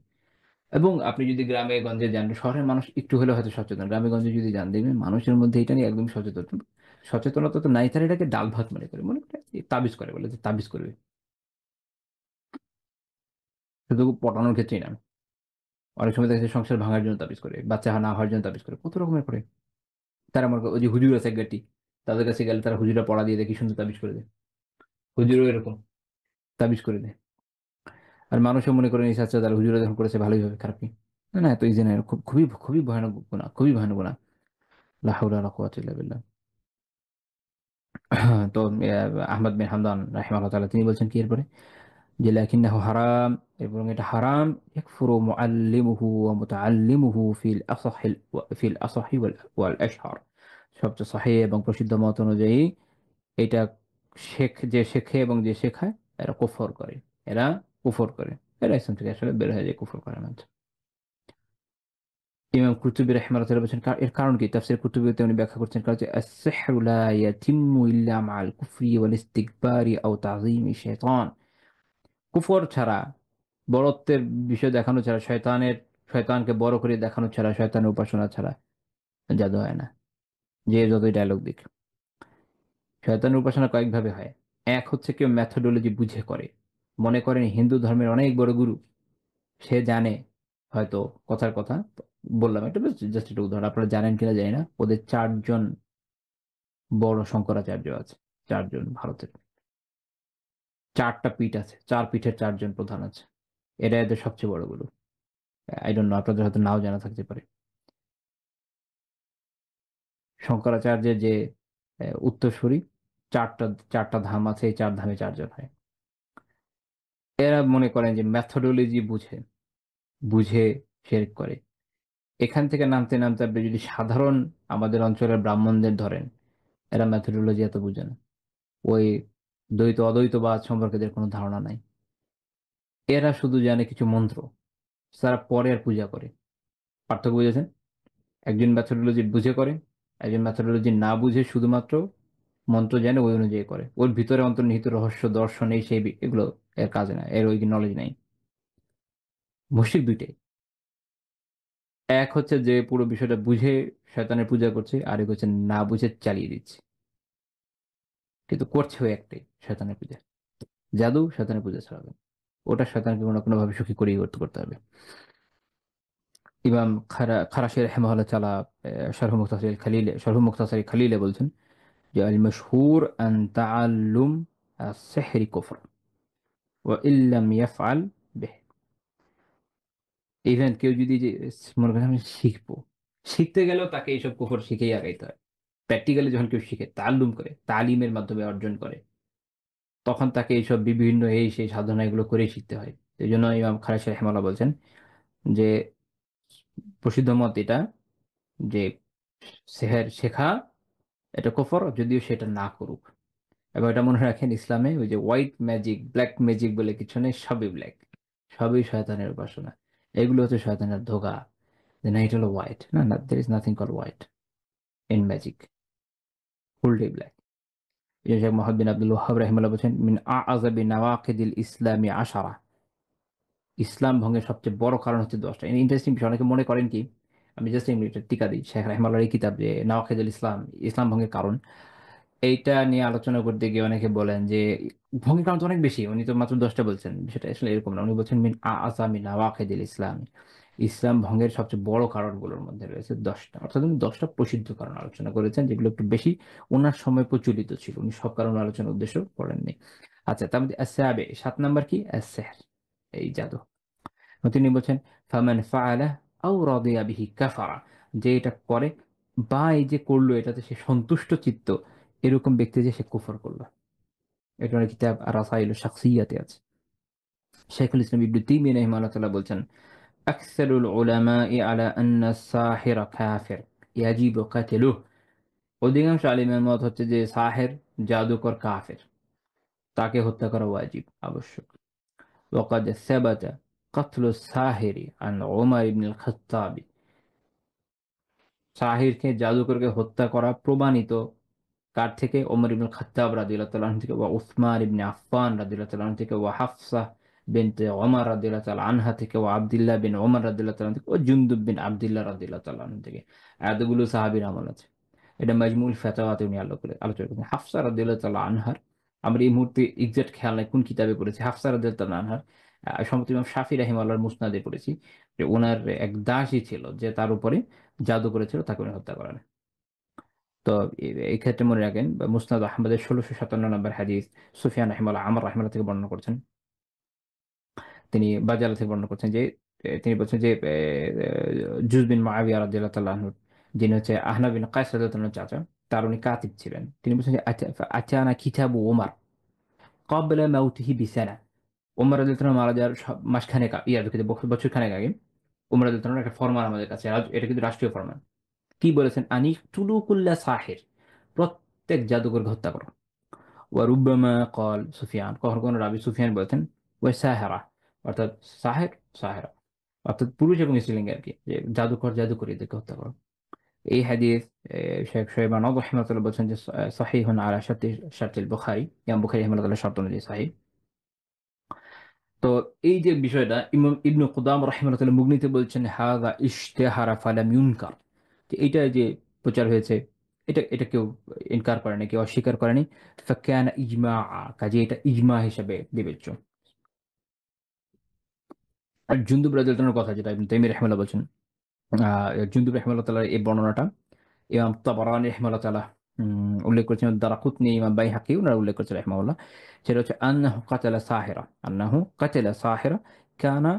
এবং আপনি যদি গ্রামে গঞ্জে যান, শহরের মানুষ একটু হলেও হয়তো সচেতন, গ্রামে গঞ্জে যদি যান দেখবেন মানুষের মধ্যে এটা নিয়ে একদম সচেতন। সচেতনতা তো নাই, তারা এটাকে ডাল ভাত মনে করে তাবিজ করে, বলে যে তাবিজ করবে। শুধু পটানোর ক্ষেত্রেই না, অনেক সময় দেখা যায় সংসার ভাঙার জন্য তাবিজ করে, বাচ্চা না হওয়ার জন্য তাবিজ করে, কত রকমের করে। তারা আমার ওই যে হুজুর আছে এক গাটি, তাদের কাছে গেলে তারা হুজুরা পড়া দিয়ে দেয়, কি সুন্দর তাবিজ করে দেয়। হুজুরও এরকম তাবিজ করে দেয়। আর মানুষও মনে করে নিচ্ছে আচ্ছা তারা হুজুরা যখন করেছে ভালোই হবে, খারাপ কি? না না, এত ইজি না, খুব খুবই খুবই ভয়ানক গুনাহ, খুবই ভয়ানক গুনাহ। লা হাওলা ওয়ালা কুওয়াতা ইল্লা বিল্লাহ। তো আহমদ বিন হামদান রাহিমাহুল্লাহ তাআলা তিনি বলছেন কি এরপরে, যে লাকিন্নাহু হারাম, এবং এটা হারাম, ইয়াকফুরু মুআল্লিমুহু ওয়া মুতাআল্লিমুহু ফিল আসাহি ওয়াল আশহার। সবচেয়ে সহিহ এবং প্রসিদ্ধ মত অনুযায়ী এটা যে শেখে এবং যে শেখায় এরা কুফর করে, এরা কুফর করে, এরা ইসলাম থেকে আসলে বের হয়ে যায় কুফর করে মানে। ইমাম কুরতুবী রাহিমাহুল্লাহ বলেছেন এর কারণ কি, তাফসীর কুরতুবীতে উনি ব্যাখ্যা করছেন, কারণ হচ্ছে আস-সিহরু লা ইয়াতিম্মু ইল্লা মা'আল কুফরি ওয়াল ইসতিকবারি আও তাযীমি শাইতান। কুফর ছাড়া, বড়ত্বের বিষয় দেখানো ছাড়া, শয়তানকে বড় করে দেখানো ছাড়া, শয়তানের উপাসনা ছাড়া জাদু হয় না। যে যতই ডায়লগ দিক, শয়তানের উপাসনা কয়েকভাবে হয়। এক হচ্ছে কেউ ম্যাথোডোলজি বুঝে করে, মনে করেন হিন্দু ধর্মের অনেক বড় গুরু, সে জানে হয়তো কথার কথা। বললাম একটা জাস্ট একটা উদাহরণ, আপনারা জানেন কিনা জানি না, ওদের 4 জন বড় শঙ্করাচার্য আছে, 4 জন ভারতের, 4টা পীঠ আছে, 4 পীঠের 4 জন প্রধান আছে, এরা এদের সবচেয়ে বড় গুরু। আই ডোন্ট নো, আপনাদের হয়তো নাও জানা থাকতে পারে। শঙ্করাচার্যের যে উত্তরসূরি, চারটা চারটা ধাম আছে, এই 4 ধামে 4 জন হয়। এরা মনে করেন যে ম্যাথোডোলজি বুঝে বুঝে শিরক করে। এখান থেকে নামতে নামতে আপনি যদি সাধারণ আমাদের অঞ্চলের ব্রাহ্মণদের ধরেন, এরা ম্যাথোডোলজি এত বুঝে না। ওই দ্বৈত অদ্বৈতবাদ সম্পর্কে এদের কোনো ধারণা নাই। এরা শুধু জানে কিছু মন্ত্র, তারা পরে আর পূজা করে। পার্থক্য বুঝেছেন? একজন ম্যাথোডোলজি বুঝে করে, একজন ম্যাথোডোলজি না বুঝে শুধুমাত্র মন্ত্র জানে, ওই অনুযায়ী করে। ওর ভিতরে অন্তর্নিহিত রহস্য দর্শন এই সেই এগুলো এর কাজে না, এর ওই নলেজ নাই। মুশরিক দুইটাই, এক হচ্ছে যে পুরো বিষয়টা বুঝে শয়তানের পূজা করছে, আরেক হচ্ছে না বুঝে চালিয়ে দিচ্ছে, কিন্তু করছে ওই একটাই, শয়তানের পূজা। জাদু শয়তানের পূজা ছাড়াবে, ওটা শয়তানকে কোনো না কোনোভাবে সুখী করেই করতে করতে হবে। ইমাম খারাশি রাহিমাহুল্লাহ তাআলা শরহ মুখতাসারিল খালিলে বলছেন যে আল মাশহুর আন তাআল্লুম আস-সিহরি কুফর ওয়া ইল্লাম ইয়াফআল বিহ। ইভেন কেউ যদি যে মনে করেন আমি শিখবো, শিখতে গেলেও তাকে এইসব কুফর শিখেই আগাইতে হয়। প্র্যাকটিক্যালি যখন কেউ শিখে, তাল্লুম করে, তালিমের মাধ্যমে অর্জন করে, তখন তাকে এইসব বিভিন্ন এই সেই সাধনা এগুলো করেই শিখতে হয়। এই জন্য ইমাম খারাশি রাহিমাহুল্লাহ বলছেন যে প্রসিদ্ধ মত এটা, যে সেহের শেখা এটা কুফর, যদিও সেটা না করুক। এবং এটা মনে রাখেন, ইসলামে ওই যে হোয়াইট ম্যাজিক ব্ল্যাক ম্যাজিক বলে কিছু নেই, সবই ব্ল্যাক, সবই শয়তানের উপাসনা। এগুলো হচ্ছে শয়তানের ধোঁকা, যে না এটা হলো হোয়াইট, না না, there is nothing called white in magic, ফুলটাই ব্ল্যাক। এই শেখ মোহাম্মদ বিন আব্দুল ওয়াহাব রাহিমাহুল্লাহ বলছেন, মিন আযাবি নাওয়াকিদিল ইসলামি আশারা, ইসলাম ভঙ্গের সবচেয়ে বড় কারণ হচ্ছে 10টা। ইন্টারেস্টিং বিষয়, অনেকে মনে করেন কি, আমি জাস্ট একটা টিকা দিই, শেখ রাহিমাহুল্লাহর এই কিতাব যে নাওয়াকিদুল ইসলাম, ইসলাম ভঙ্গের কারণ, এইটা নিয়ে আলোচনা করতে গিয়ে অনেকে বলেন যে ভঙ্গির কারণ তো অনেক বেশি, উনি তো মাত্র 10টা বলছেন। সেটা আসলে এরকম না, উনি বলছেন মিন আযামি নাওয়াকিদিল ইসলাম, ইসলাম ভঙ্গের সবচেয়ে বড় কারণগুলোর মধ্যে রয়েছে 10টা, অর্থাৎ উনি 10টা প্রসিদ্ধ কারণ আলোচনা করেছেন, যেগুলো একটু বেশি ওনার সময় প্রচলিত ছিল, উনি সব কারণ আলোচনার উদ্দেশ্য করেননি। আচ্ছা, তার মধ্যে আসসাবে 7 নাম্বার কি, আসসিহর, এই জাদু। তিনি বলছেন ফামান ফাআলা আও রাদিয়া বিহি কাফারা, যে এটা করে বা এই যে করলো এটাতে সে সন্তুষ্ট চিত্ত, এরকম ব্যক্তি যে সে কুফর করলো। এটা অনেক কিতাব রাসাইল শাখসিয়াতে আছে। শেখুল ইসলাম ইবনু তাইমিয়া রাহিমাহুল্লাহ তাআলা বলছেন, আকসারুল উলামাই আলা আন্না সাহিরা কাফির ইয়াজিবু কাতলুহু, অধিকাংশ আলিমের মত হচ্ছে যে সাহের, জাদুকর কাফের, তাকে হত্যা করা ওয়াজিব, আবশ্যক। ওয়াকাদ সাবাতা কাতলু সাহিরি আন উমর ইবনুল খাত্তাব, সাহিরকে, জাদুকরকে হত্যা করা প্রমাণিত কার থেকে, ওমর ইবনুল খাত্তাব রাদিয়াল্লাহু তাআলা আনহু থেকে, ওয়া উসমান ইবনে আফফান রাদিয়াল্লাহু তাআলা আনহু থেকে, ওয়া হাফসা বিনতে ওমর রাদিয়াল্লাহু তাআলা আনহা থেকে, ওয়া আব্দুল্লাহ বিন ওমর রাদিয়াল্লাহু তাআলা আনহু থেকে, ও জুনদুব বিন আব্দুল্লাহ রাদিয়াল্লাহু তাআলা আনহু থেকে। এতগুলো সাহাবীর আমল আছে। এটা মাজমুল ফাতাওয়াতে উনি আলোচনা করেছেন। হাফসা রাদিয়াল্লাহু তাআলা আনহার, আমরা এই মুহূর্তে এক্সাক্ট খেয়াল নাই কোন কিতাবে পড়েছি, হাফসা রাদিয়াল্লাহু তাআলা আনহার সম্ভবত ইমাম শাফি রাহিমাহুল্লাহর মুসনাদে পড়েছি, যে ওনার এক দাসী ছিল যে তার উপরে জাদু করেছিল, তাকে উনি হত্যা করেন। তো এই ক্ষেত্রে মনে রাখেন, মুসনাদ আহমদের 1657 নম্বর হাদিস, সুফিয়ান রাহিমাহুল্লাহ আমর রাহিমাহুল্লাহ থেকে বর্ণনা করছেন, তিনি বাজার থেকে বর্ণনা করছেন যে তিনি বলছেন যে জুজ বিন মুআবিয়া রাদিয়াল্লাহু তাআলা আনহু, যিনি হচ্ছে আহনাব বিন কায়স রাদিয়াল্লাহু তাআলার চাচা, তার উনি কাতিব ছিলেন। তিনি বলছেন যে আতানা কিতাবু ওমর ক্বাবলা মাউতিহি বিসানা, ওমর রাদিয়াল্লাহু তাআলা মারা যাওয়ার মাসখানেক, বছর খানেক আগে ওমর রাদিয়াল্লাহু তাআলার একটা ফরমান আমাদের কাছে, এটা কিন্তু রাষ্ট্রীয় ফরমান। কি বলেছেন, আনি তুলু কুল্লা সাহির, প্রত্যেক জাদুকরকে হত্যা করো। ওয়ারুব্বামা কল সুফিয়ান, কখনো কোনো রাবি সুফিয়ান বলেছেন ওয়া সাহেরা, অর্থাৎ সাহের, সাহেরা, অর্থাৎ পুরুষ এবং স্ত্রীলিঙ্গে আর কি, যে জাদুকর জাদুকরীদেরকে হত্যা করো। এই হাদিস শেখ শোয়েবান রহমাতুল্লাহ বলছেন যে সহিহুন আলা শারতিল বুখারী, ইমাম বুখারী রাহিমাহুল্লাহর শর্ত অনুযায়ী সহিহ। তো এই যে বিষয়টা ইমাম ইবনু কুদাম রাহিমাহুল্লাহ মুগনিতে বলছেন হাযা ইশতিহারা ফালাম ইউনকার, যে এইটা যে প্রচার হয়েছে, এটা এটা কেউ ইনকার করেনি, কেউ অস্বীকার করেনি। ফাকানা ইজমা, কাজে এটা ইজমা হিসেবে বিবেচ্য। আর জুনদুব রাদিয়াল্লাহু তাআলার কথা, যেটা ইবনে তাইমিয়া রাহিমাহুল্লাহ বলছেন, জুনদুব রাহিমাহুল্লাহ তাআলার এই বর্ণনাটা ইমাম তাবারানী রাহিমাহুল্লাহ তাআলা উল্লেখ করেছেন, দারাকুতনি, ইমাম বাইহাকি ওনারা উল্লেখ করেছেন রাহিমাহুল্লাহ। সেটা হচ্ছে আন্নাহু কাতালা সাহিরা, আন্নাহু কাতালা সাহিরা কানা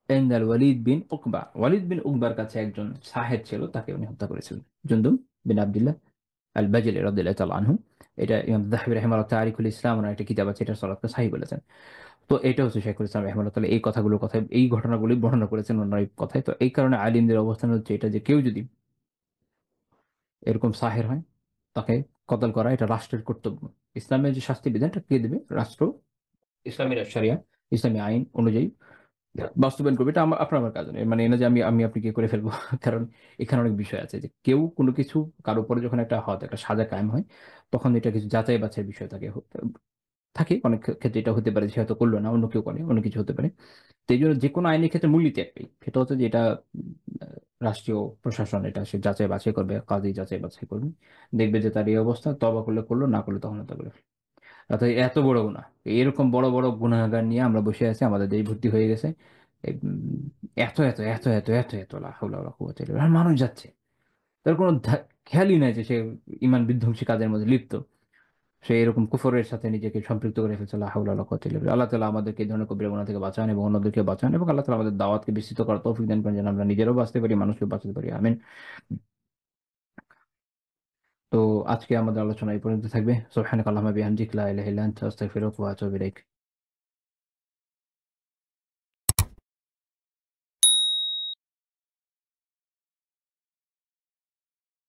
ইনদাল ওয়ালিদ বিন উকবা, ওয়ালিদ বিন উকবার কাছে একজন সাহের ছিল, তাকে উনি হত্যা করেছিলেন, জুনদুব বিন আব্দুল্লাহ আল বাজলি রাদিয়াল্লাহু তাআলা আনহু। এটা ইমাম যাহাবী রাহিমাহুল্লাহ তারিকুল ইসলাম ওনার একটা কিতাব আছে, এটা সরাসরি সহিহ বলেছেন। তো এটা হচ্ছে শেখুল ইসলাম রাহিমাহুল্লাহ তাআলা এই কথাগুলোর কথায়, এই ঘটনাগুলি বর্ণনা করেছেন ওনার এই কথায়। তো এই কারণে আলিমদের অবস্থান হচ্ছে এটা, যে কেউ যদি এরকম সাহের হয়, তাকে কতল করা এটা রাষ্ট্রের কর্তব্য। ইসলামের যে শাস্তি বিধানটা কে দেবে, রাষ্ট্র, ইসলামী শরিয়া, ইসলামী আইন অনুযায়ী বাস্তবায়ন করবে। এটা আপনার আমার কাজ নয়, মানে এ না যে আমি আমি আপনি কি করে ফেলবো কারণ এখানে অনেক বিষয় আছে, যে কেউ কোনো কিছু কারো উপরে যখন একটা হয়তো একটা সাজা কায়েম হয়, তখন এটা কিছু যাচাই বাছাই বিষয় থাকে, থাকে অনেক ক্ষেত্রে এটা হতে পারে যে হয়তো করলো না, অন্য কেউ করে, অন্য কিছু হতে পারে। তো এই জন্য যে কোনো আইনের ক্ষেত্রে মূলনীতি একটাই, সেটা হচ্ছে যে এটা রাষ্ট্রীয় প্রশাসন এটা সে যাচাই বাছাই করবে, কাজী যাচাই বাছাই করবে, দেখবে যে তার এই অবস্থা, তওবা করলে করলো, না করলে তখন হত্যা করে। অর্থাৎ এত বড় গুনাহ, এরকম বড় বড় গুনাহগার নিয়ে আমরা বসে আছি, আমাদের দেশ ভর্তি হয়ে গেছে এই, এত এত এত এত এত এত লা হাওলা ওয়ালা কুওয়াতা ইল্লা বিল্লাহ, আর মানুষ যাচ্ছে, তার কোনো খেয়ালই নাই যে সে ইমান বিধ্বংসী কাজের মধ্যে লিপ্ত, সে এরকম কুফরের সাথে নিজেকে সম্পৃক্ত করে ফেলছে। লা হাওলা ওয়ালা কুওয়াতা ইল্লা বিল্লাহ। আল্লাহ তাআলা আমাদেরকে এই ধরনের কবিরা গুনাহ থেকে বাঁচান এবং অন্যদেরকে বাঁচান, এবং আল্লাহ তাআলা আমাদের দাওয়াতকে বিস্তৃত করার তৌফিক দান করেন, যেন আমরা নিজেরাও বাঁচতে পারি, মানুষকে বাঁচাতে পারি, আমিন। তো আজকে আমাদের আলোচনা এই পর্যন্ত থাকবে। সুবহানাকা আল্লাহুম্মা বিহামদিকা লা ইলাহা ইল্লা আনতা আস্তাগফিরুকা ওয়া আতুবু ইলাইক।